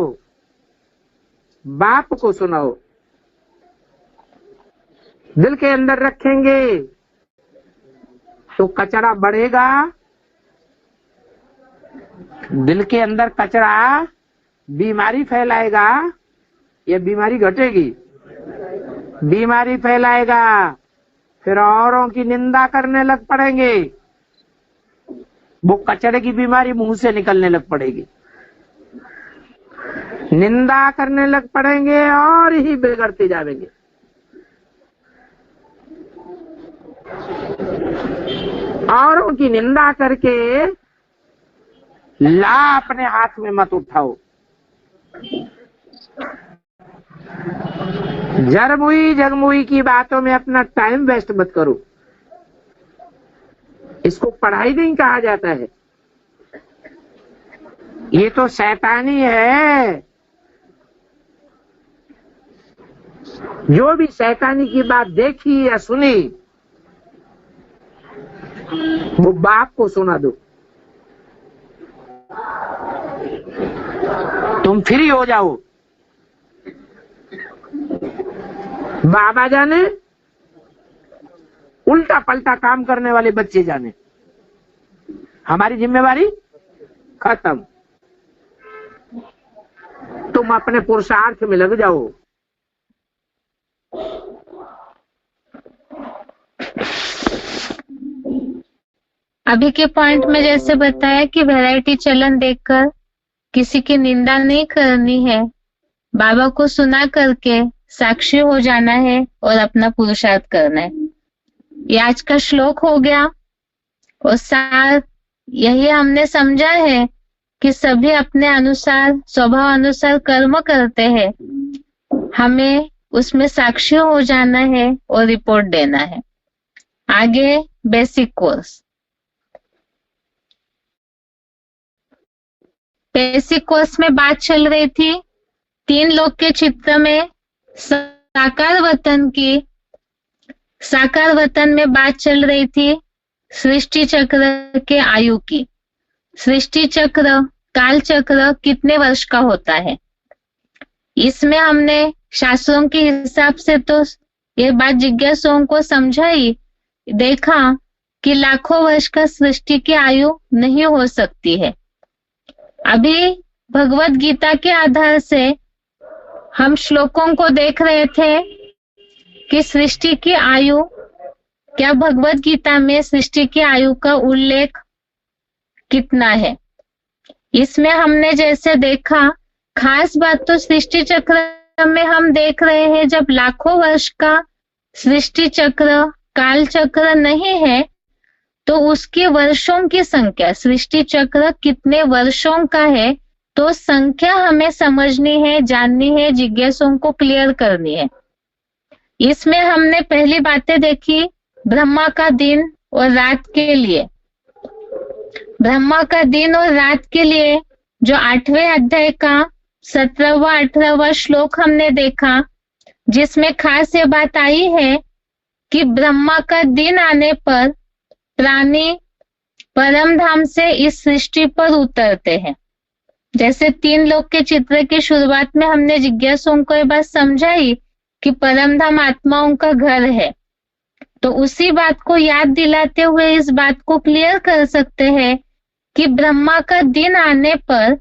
[SPEAKER 4] बाप को सुनाओ। दिल के अंदर रखेंगे तो कचरा बढ़ेगा, दिल के अंदर कचरा बीमारी फैलाएगा या बीमारी घटेगी? बीमारी फैलाएगा, फिर औरों की निंदा करने लग पड़ेंगे, वो कचरे की बीमारी मुंह से निकलने लग पड़ेगी, निंदा करने लग पड़ेंगे और ही बिगड़ते जाएंगे। औरों की निंदा करके ला अपने हाथ में मत उठाओ। जरमुई जगमुई की बातों में अपना टाइम वेस्ट मत करो। इसको पढ़ाई नहीं कहा जाता है, ये तो शैतानी है। जो भी शैतानी की बात देखी या सुनी वो बाप को सुना दो, तुम फ्री हो जाओ। बाबा जाने, उल्टा पलटा काम करने वाले बच्चे जाने, हमारी जिम्मेवारी खत्म। तुम अपने पुरुषार्थ में लग जाओ।
[SPEAKER 1] अभी के पॉइंट में जैसे बताया कि वैरायटी चलन देखकर किसी की निंदा नहीं करनी है, बाबा को सुना करके साक्षी हो जाना है और अपना पुरुषार्थ करना है। ये आज का श्लोक हो गया और साथ यही हमने समझा है कि सभी अपने अनुसार स्वभाव अनुसार कर्म करते हैं, हमें उसमें साक्षी हो जाना है और रिपोर्ट देना है। आगे बेसिक कोर्स। बेसिक कोर्स में बात चल रही थी 3 लोक के चित्र में साकार वतन की। साकार वतन में बात चल रही थी सृष्टि चक्र के आयु की। सृष्टि चक्र, काल चक्र कितने वर्ष का होता है? इसमें हमने शास्त्रों के हिसाब से तो ये बात जिज्ञासुओं को समझाई, देखा कि लाखों वर्ष का सृष्टि की आयु नहीं हो सकती है। अभी भगवत गीता के आधार से हम श्लोकों को देख रहे थे कि सृष्टि की आयु, क्या भगवत गीता में सृष्टि की आयु का उल्लेख कितना है? इसमें हमने जैसे देखा, खास बात तो सृष्टि चक्र में हम देख रहे हैं जब लाखों वर्ष का सृष्टि चक्र, काल चक्र नहीं है तो उसके वर्षों की संख्या, सृष्टि चक्र कितने वर्षों का है तो संख्या हमें समझनी है, जाननी है, जिज्ञासुओं को क्लियर करनी है। इसमें हमने पहली बातें देखी ब्रह्मा का दिन और रात के लिए। ब्रह्मा का दिन और रात के लिए जो 8वें अध्याय का 17वां 18वां श्लोक हमने देखा, जिसमें खास ये बात आई है कि ब्रह्मा का दिन आने पर प्राणी परम धाम से इस सृष्टि पर उतरते हैं। जैसे 3 लोक के चित्र की शुरुआत में हमने जिज्ञासुओं को ये बात समझाई कि परम धाम आत्माओं का घर है, तो उसी बात को याद दिलाते हुए इस बात को क्लियर कर सकते हैं कि ब्रह्मा का दिन आने पर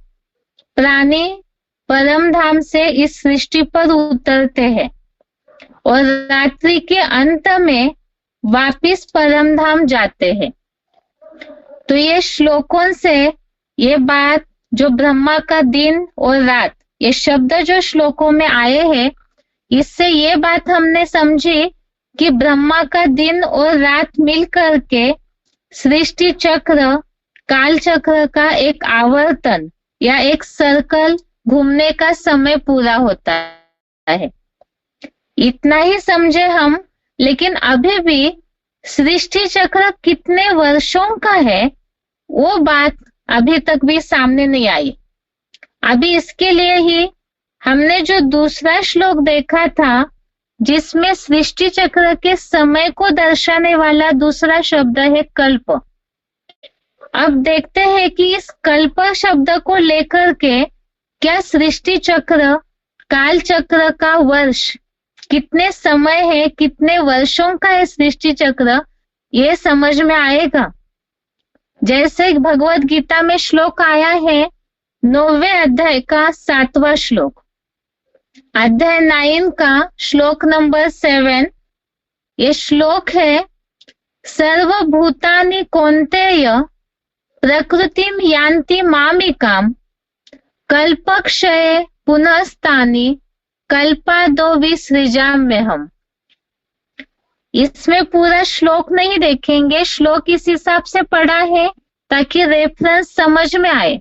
[SPEAKER 1] प्राणी परम धाम से इस सृष्टि पर उतरते हैं और रात्रि के अंत में वापिस परम धाम जाते हैं। तो ये श्लोकों से ये बात, जो ब्रह्मा का दिन और रात, ये शब्द जो श्लोकों में आए हैं, इससे ये बात हमने समझी कि ब्रह्मा का दिन और रात मिल करके सृष्टि चक्र, काल चक्र का एक आवर्तन या एक सर्कल घूमने का समय पूरा होता है। इतना ही समझे हम, लेकिन अभी भी सृष्टि चक्र कितने वर्षों का है वो बात अभी तक भी सामने नहीं आई। अभी इसके लिए ही हमने जो दूसरा श्लोक देखा था, जिसमें सृष्टि चक्र के समय को दर्शाने वाला दूसरा शब्द है कल्प। अब देखते हैं कि इस कल्प शब्द को लेकर के क्या सृष्टि चक्र, काल चक्र का वर्ष कितने समय है, कितने वर्षों का है सृष्टि चक्र, ये समझ में आएगा। जैसे भगवत गीता में श्लोक आया है 9वें अध्याय का 7वां श्लोक, अध्याय 9 का श्लोक नंबर 7। ये श्लोक है सर्वभूतानि कौन्तेय प्रकृतिम यान्ति मामिकाम कल्पक्षये पुनस्तानि कल्पादो विसृजाम्यहम्। इसमें पूरा श्लोक नहीं देखेंगे, श्लोक इस हिसाब से पढ़ा है ताकि रेफरेंस समझ में आए।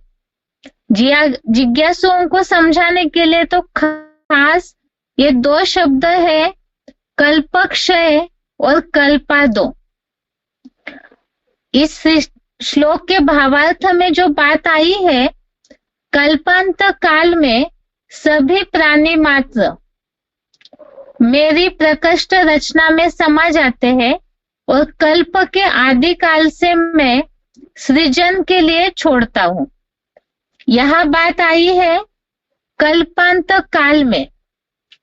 [SPEAKER 1] जिज्ञासुओं को समझाने के लिए तो खास ये 2 शब्द है, कल्पक्षय और कल्पादो। इस श्लोक के भावार्थ में जो बात आई है, कल्पांत काल में सभी प्राणी मात्र मेरी प्रकृष्ट रचना में समा जाते हैं और कल्प के आदि काल से मैं सृजन के लिए छोड़ता हूं। यह बात आई है कल्पांत काल में,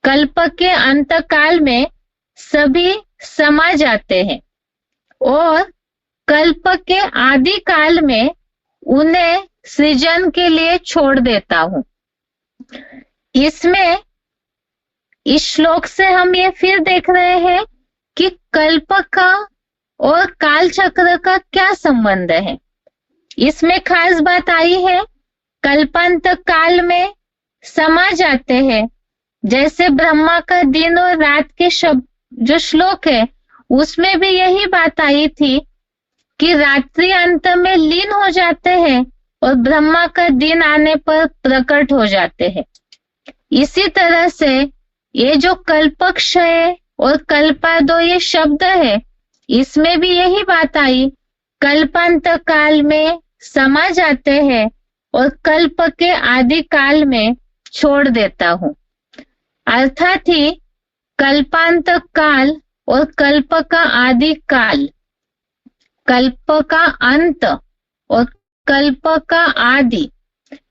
[SPEAKER 1] कल्प के अंत काल में सभी समा जाते हैं और कल्प के आदि काल में उन्हें सृजन के लिए छोड़ देता हूं। इसमें इस श्लोक से हम ये फिर देख रहे हैं कि कल्प का और काल चक्र का क्या संबंध है। इसमें खास बात आई है कल्पांत काल में समा जाते हैं, जैसे ब्रह्मा का दिन और रात के शब्द जो श्लोक है उसमें भी यही बात आई थी कि रात्रि अंत में लीन हो जाते हैं और ब्रह्मा का दिन आने पर प्रकट हो जाते हैं। इसी तरह से ये जो कल्पक्षय और कल्पादो ये शब्द है, इसमें भी यही बात आई, कल्पांत काल में समा जाते हैं और कल्प के आदि काल में छोड़ देता हूं। अर्थात ही कल्पांत काल और कल्प का आदि काल, कल्प का अंत और कल्प का आदि,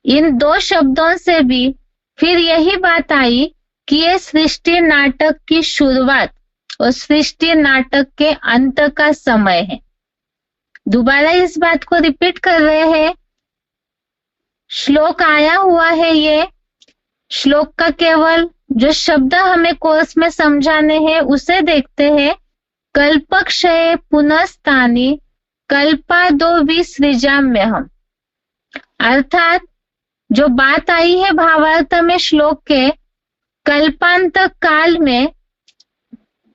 [SPEAKER 1] इन 2 शब्दों से भी फिर यही बात आई कि ये सृष्टि नाटक की शुरुआत और सृष्टि नाटक के अंत का समय है। दोबारा इस बात को रिपीट कर रहे हैं, श्लोक आया हुआ है, ये श्लोक का केवल जो शब्द हमें कोर्स में समझाने हैं उसे देखते हैं। कल्पक्षये पुनस्तानि कल्पादो विसृजाम्यहम्। अर्थात जो बात आई है भावार्थ में श्लोक के, कल्पांत काल में,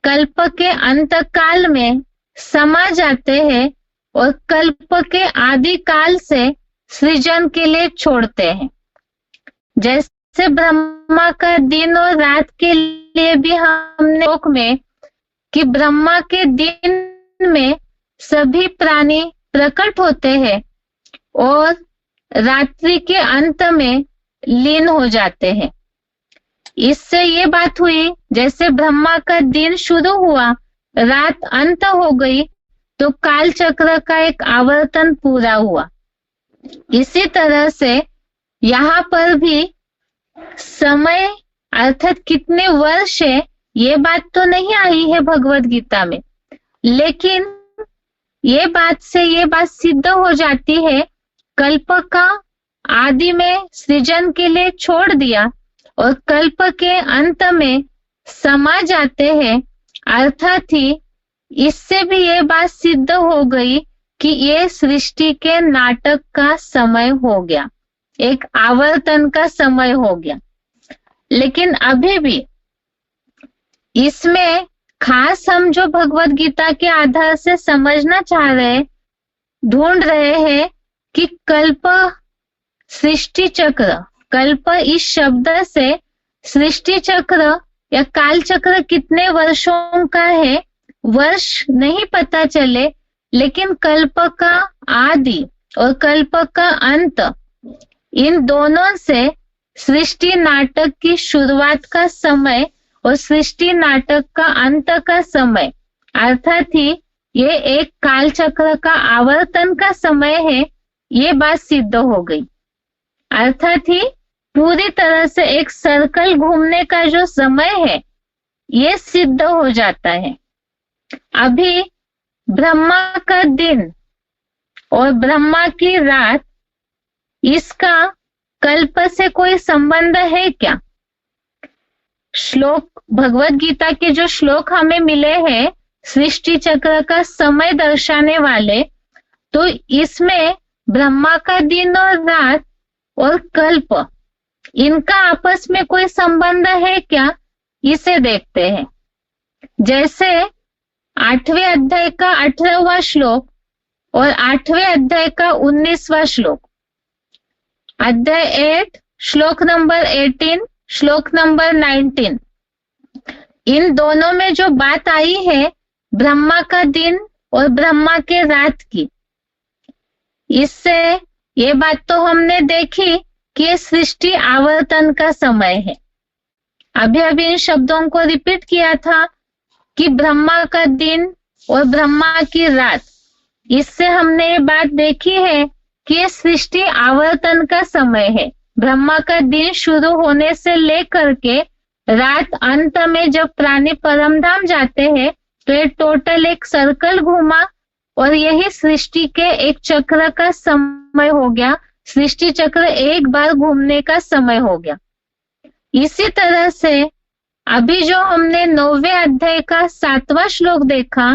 [SPEAKER 1] कल्प के अंत काल में समा जाते हैं और कल्प के आदि काल से सृजन के लिए छोड़ते हैं। जैसे ब्रह्मा का दिन और रात के लिए भी हमने श्लोक में कि ब्रह्मा के दिन में सभी प्राणी प्रकट होते हैं और रात्रि के अंत में लीन हो जाते हैं। इससे ये बात हुई जैसे ब्रह्मा का दिन शुरू हुआ, रात अंत हो गई, तो काल चक्र का एक आवर्तन पूरा हुआ। इसी तरह से यहाँ पर भी समय अर्थात कितने वर्ष है ये बात तो नहीं आई है भगवत गीता में, लेकिन ये बात से ये बात सिद्ध हो जाती है कल्प का आदि में सृजन के लिए छोड़ दिया और कल्प के अंत में समा जाते हैं। अर्थात ही इससे भी ये बात सिद्ध हो गई कि ये सृष्टि के नाटक का समय हो गया, एक आवर्तन का समय हो गया। लेकिन अभी भी इसमें खास हम जो भगवत गीता के आधार से समझना चाह रहे, ढूंढ रहे हैं कि कल्प सृष्टि चक्र, कल्प इस शब्द से सृष्टि चक्र या काल चक्र कितने वर्षों का है, वर्ष नहीं पता चले, लेकिन कल्प का आदि और कल्प का अंत, इन दोनों से सृष्टि नाटक की शुरुआत का समय और सृष्टि नाटक का अंत का समय, अर्थात ही ये एक काल चक्र का आवर्तन का समय है, ये बात सिद्ध हो गई। अर्थात ही पूरी तरह से एक सर्कल घूमने का जो समय है ये सिद्ध हो जाता है। अभी ब्रह्मा का दिन और ब्रह्मा की रात, इसका कल्प से कोई संबंध है क्या? श्लोक, भगवत गीता के जो श्लोक हमें मिले हैं सृष्टि चक्र का समय दर्शाने वाले, तो इसमें ब्रह्मा का दिन और रात और कल्प, इनका आपस में कोई संबंध है क्या, इसे देखते हैं। जैसे 8वें अध्याय का 18वां श्लोक और 8वें अध्याय का 19वां श्लोक, अध्याय 8 श्लोक नंबर 18, श्लोक नंबर 19, इन दोनों में जो बात आई है ब्रह्मा का दिन और ब्रह्मा के रात की, इससे ये बात तो हमने देखी कि ये सृष्टि आवर्तन का समय है। अभी इन शब्दों को रिपीट किया था कि ब्रह्मा का दिन और ब्रह्मा की रात, इससे हमने ये बात देखी है कि ये सृष्टि आवर्तन का समय है। ब्रह्मा का दिन शुरू होने से लेकर के रात अंत में जब प्राणी परमधाम जाते हैं तो ये टोटल एक सर्कल घूमा और यही सृष्टि के एक चक्र का समय हो गया। सृष्टि चक्र एक बार घूमने का समय हो गया। इसी तरह से अभी जो हमने 9वें अध्याय का 7वां श्लोक देखा,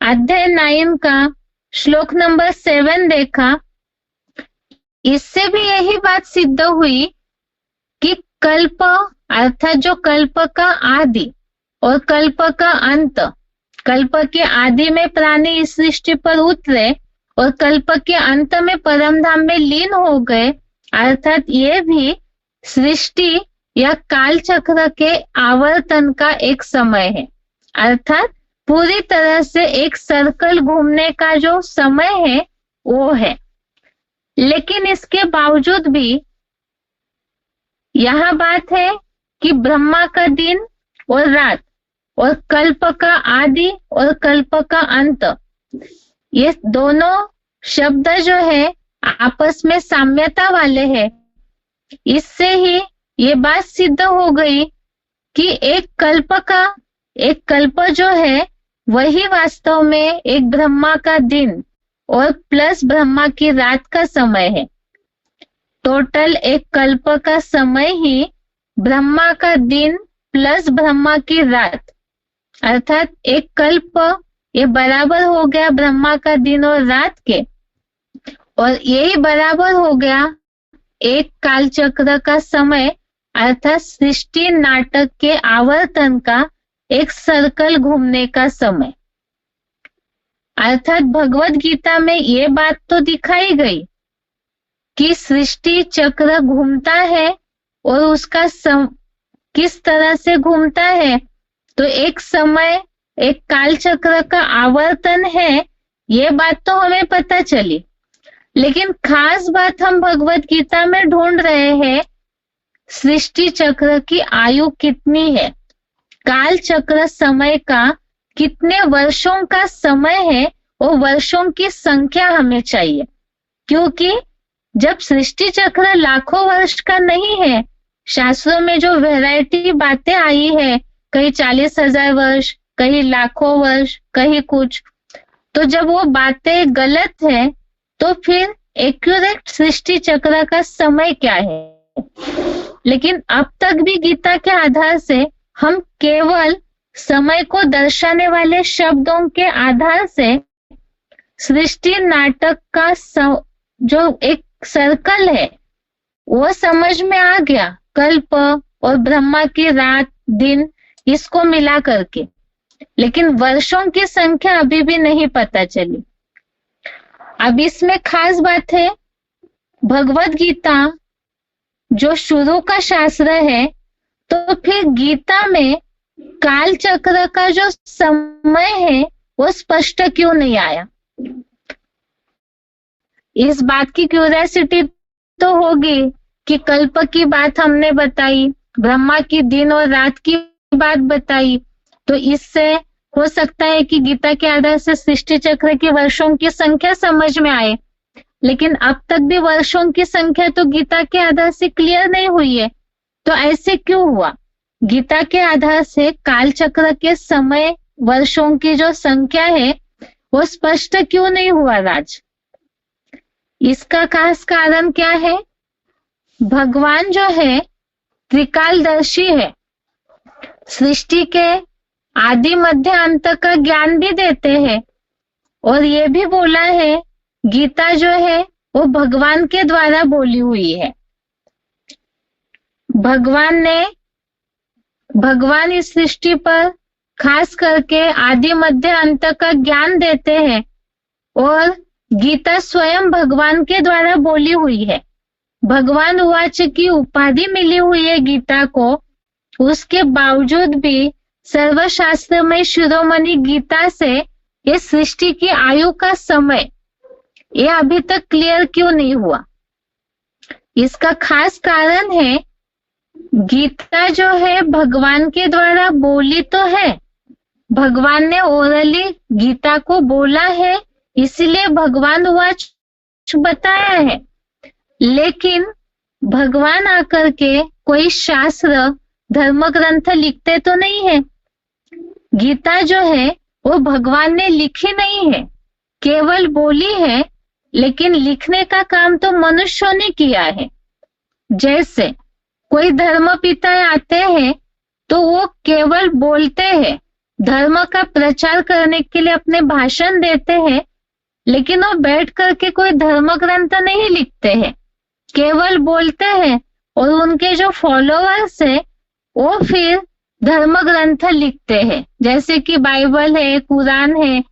[SPEAKER 1] अध्याय 9 का श्लोक नंबर 7 देखा, इससे भी यही बात सिद्ध हुई कि कल्प अर्थात जो कल्प का आदि और कल्प का अंत, कल्प के आदि में प्राणी इस सृष्टि पर उतरे और कल्प के अंत में परमधाम में लीन हो गए, अर्थात ये भी सृष्टि या काल चक्र के आवर्तन का एक समय है। अर्थात पूरी तरह से एक सर्कल घूमने का जो समय है वो है। लेकिन इसके बावजूद भी यह बात है कि ब्रह्मा का दिन और रात और कल्प का आदि और कल्प का अंत, ये दोनों शब्द जो है आपस में साम्यता वाले हैं। इससे ही ये बात सिद्ध हो गई कि एक कल्प जो है वही वास्तव में एक ब्रह्मा का दिन और प्लस ब्रह्मा की रात का समय है। टोटल एक कल्प का समय ही ब्रह्मा का दिन प्लस ब्रह्मा की रात, अर्थात एक कल्प ये बराबर हो गया ब्रह्मा का दिन और रात के, और यही बराबर हो गया एक काल चक्र का समय, अर्थात सृष्टि नाटक के आवर्तन का एक सर्कल घूमने का समय। अर्थात भगवत गीता में ये बात तो दिखाई गई कि सृष्टि चक्र घूमता है और उसका किस तरह से घूमता है, तो एक समय एक काल चक्र का आवर्तन है, ये बात तो हमें पता चली। लेकिन खास बात हम भगवत गीता में ढूंढ रहे हैं सृष्टि चक्र की आयु कितनी है, काल चक्र समय का कितने वर्षों का समय है, और वर्षों की संख्या हमें चाहिए। क्योंकि जब सृष्टि चक्र लाखों वर्ष का नहीं है, शास्त्रों में जो वैरायटी बातें आई है, कहीं 40,000 वर्ष, कहीं लाखों वर्ष, कहीं कुछ, तो जब वो बातें गलत है तो फिर एक्यूरेट सृष्टि चक्र का समय क्या है। लेकिन अब तक भी गीता के आधार से हम केवल समय को दर्शाने वाले शब्दों के आधार से सृष्टि नाटक का जो एक सर्कल है वो समझ में आ गया, कल्प और ब्रह्मा की रात दिन इसको मिला करके। लेकिन वर्षों की संख्या अभी भी नहीं पता चली। अब इसमें खास बात है, भगवत गीता जो शुरू का शास्त्र है, तो फिर गीता में काल चक्र का जो समय है वो स्पष्ट क्यों नहीं आया। इस बात की क्यूरियोसिटी तो होगी कि कल्प की बात हमने बताई, ब्रह्मा की दिन और रात की बात बताई, तो इससे हो सकता है कि गीता के आधार से सृष्टि चक्र के वर्षों की संख्या समझ में आए। लेकिन अब तक भी वर्षों की संख्या तो गीता के आधार से क्लियर नहीं हुई है। तो ऐसे क्यों हुआ? गीता के आधार से काल चक्र के समय वर्षों की जो संख्या है वो स्पष्ट क्यों नहीं हुआ राज? इसका खास कारण क्या है? भगवान जो है त्रिकालदर्शी है, सृष्टि के आदि मध्य अंत का ज्ञान भी देते हैं। और ये भी बोला है गीता जो है वो भगवान के द्वारा बोली हुई है। भगवान इस सृष्टि पर खास करके आदि मध्य अंत का ज्ञान देते हैं और गीता स्वयं भगवान के द्वारा बोली हुई है। भगवान उवाच की उपाधि मिली हुई है गीता को, उसके बावजूद भी सर्वशास्त्र में शिरोमणि गीता से ये सृष्टि की आयु का समय ये अभी तक क्लियर क्यों नहीं हुआ? इसका खास कारण है गीता जो है भगवान के द्वारा बोली तो है, भगवान ने ओरली गीता को बोला है, इसलिए भगवान उवाच बताया है। लेकिन भगवान आकर के कोई शास्त्र धर्म ग्रंथ लिखते तो नहीं है। गीता जो है वो भगवान ने लिखी नहीं है, केवल बोली है, लेकिन लिखने का काम तो मनुष्यों ने किया है। जैसे कोई धर्म पिता आते हैं तो वो केवल बोलते हैं, धर्म का प्रचार करने के लिए अपने भाषण देते हैं, लेकिन वो बैठ करके कोई धर्म ग्रंथ नहीं लिखते हैं, केवल बोलते हैं। और उनके जो फॉलोअर्स है वो फिर धर्म ग्रंथ लिखते हैं, जैसे कि बाइबल है, कुरान है।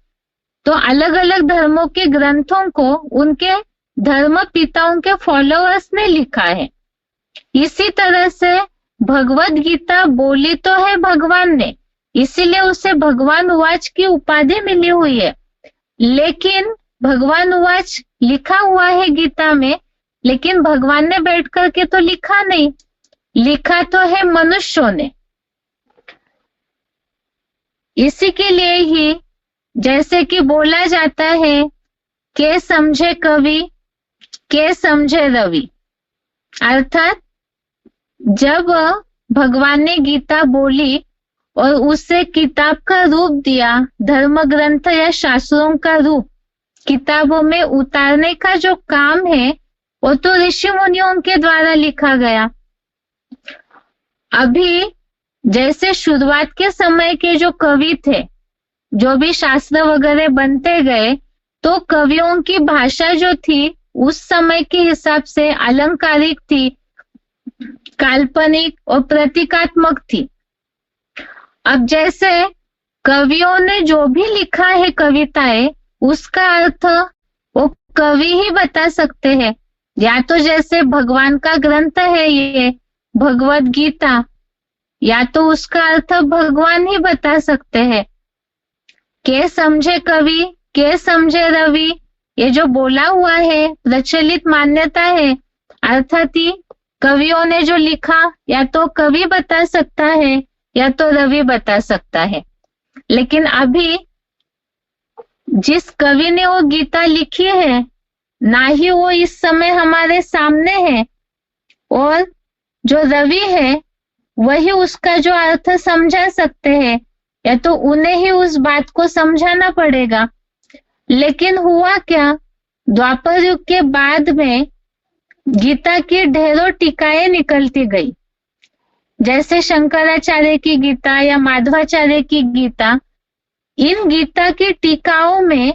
[SPEAKER 1] तो अलग अलग धर्मों के ग्रंथों को उनके धर्म पिताओं के फॉलोअर्स ने लिखा है। इसी तरह से भगवद गीता बोली तो है भगवान ने, इसीलिए उसे भगवान उवाच की उपाधि मिली हुई है। लेकिन भगवान उवाच लिखा हुआ है गीता में, लेकिन भगवान ने बैठ करके तो लिखा नहीं, लिखा तो है मनुष्यों ने। इसी के लिए ही जैसे कि बोला जाता है के समझे कवि के समझे रवि, अर्थात जब भगवान ने गीता बोली और उसे किताब का रूप दिया, धर्म ग्रंथ या शास्त्रों का रूप किताबों में उतारने का जो काम है वो तो ऋषि मुनियों के द्वारा लिखा गया। अभी जैसे शुरुआत के समय के जो कवि थे, जो भी शास्त्र वगैरह बनते गए, तो कवियों की भाषा जो थी उस समय के हिसाब से अलंकारिक थी, काल्पनिक और प्रतीकात्मक थी। अब जैसे कवियों ने जो भी लिखा है कविताएं, उसका अर्थ वो कवि ही बता सकते हैं। या तो जैसे भगवान का ग्रंथ है ये भगवद गीता, या तो उसका अर्थ भगवान ही बता सकते हैं। के समझे कवि के समझे रवि, ये जो बोला हुआ है प्रचलित मान्यता है, अर्थात कवियों ने जो लिखा या तो कवि बता सकता है या तो रवि बता सकता है। लेकिन अभी जिस कवि ने वो गीता लिखी है, ना ही वो इस समय हमारे सामने है, और जो रवि है वही उसका जो अर्थ समझा सकते हैं, या तो उन्हें ही उस बात को समझाना पड़ेगा। लेकिन हुआ क्या, द्वापर युग के बाद में गीता की ढेरों टीकाएं निकलती गई, जैसे शंकराचार्य की गीता या माधवाचार्य की गीता। इन गीता की टीकाओं में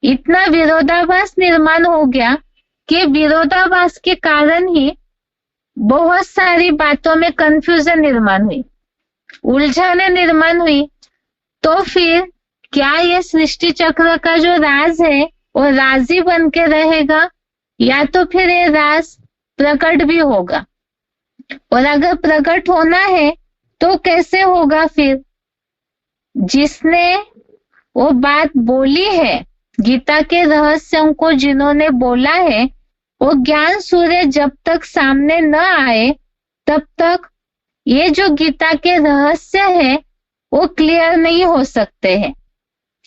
[SPEAKER 1] इतना विरोधाभास निर्माण हो गया कि विरोधाभास के कारण ही बहुत सारी बातों में कंफ्यूजन निर्माण हुई, उलझने निर्माण हुई। तो फिर क्या ये सृष्टि चक्र का जो राज है वो राजी बन के रहेगा, या तो फिर ये राज प्रकट भी होगा? और अगर प्रकट होना है तो कैसे होगा? फिर जिसने वो बात बोली है, गीता के रहस्यों को जिन्होंने बोला है, वो ज्ञान सूर्य जब तक सामने न आए तब तक ये जो गीता के रहस्य है वो क्लियर नहीं हो सकते हैं।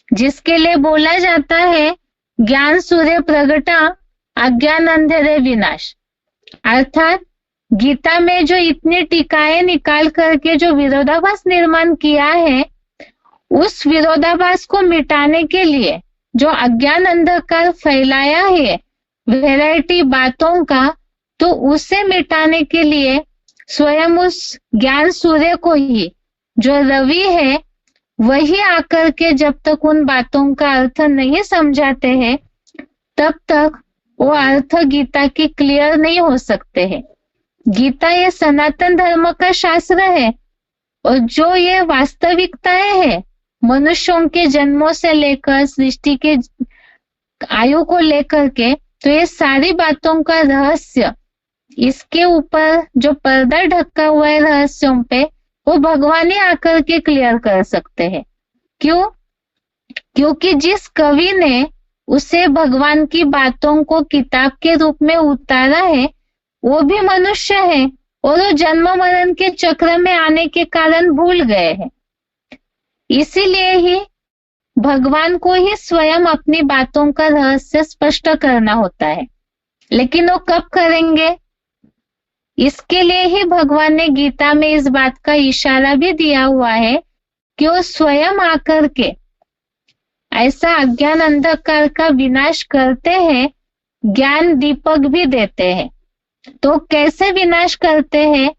[SPEAKER 1] जिसके लिए बोला जाता है ज्ञान सूर्य प्रगटा अज्ञान अंधेरे विनाश, अर्थात गीता में जो इतनी टीकाएं निकाल करके जो विरोधाभास निर्माण किया है, उस विरोधाभास को मिटाने के लिए जो अज्ञान अंधकार फैलाया है वैरायटी बातों का, तो उसे मिटाने के लिए स्वयं उस ज्ञान सूर्य को ही, जो रवि है, वही आकर के जब तक उन बातों का अर्थ नहीं समझाते हैं, तब तक वो अर्थ गीता की क्लियर नहीं हो सकते हैं। गीता ये सनातन धर्म का शास्त्र है, और जो ये वास्तविकताएं है मनुष्यों के जन्मों से लेकर सृष्टि के आयु को लेकर के, तो ये सारी बातों का रहस्य, इसके ऊपर जो पर्दा ढका हुआ है रहस्यों पे, वो भगवान ही आकर के क्लियर कर सकते हैं। क्यों? क्योंकि जिस कवि ने उसे भगवान की बातों को किताब के रूप में उतारा है, वो भी मनुष्य है, और वो जन्म मरण के चक्र में आने के कारण भूल गए हैं। इसीलिए ही भगवान को ही स्वयं अपनी बातों का रहस्य स्पष्ट करना होता है। लेकिन वो कब करेंगे? इसके लिए ही भगवान ने गीता में इस बात का इशारा भी दिया हुआ है कि वो स्वयं आकर के ऐसा अज्ञान अंधकार का विनाश करते हैं, ज्ञान दीपक भी देते हैं। तो कैसे विनाश करते हैं,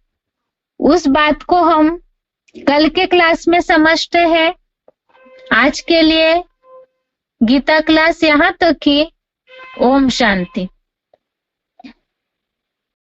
[SPEAKER 1] उस बात को हम कल के क्लास में समझते हैं। आज के लिए गीता क्लास यहाँ तक ही। ओम शांति।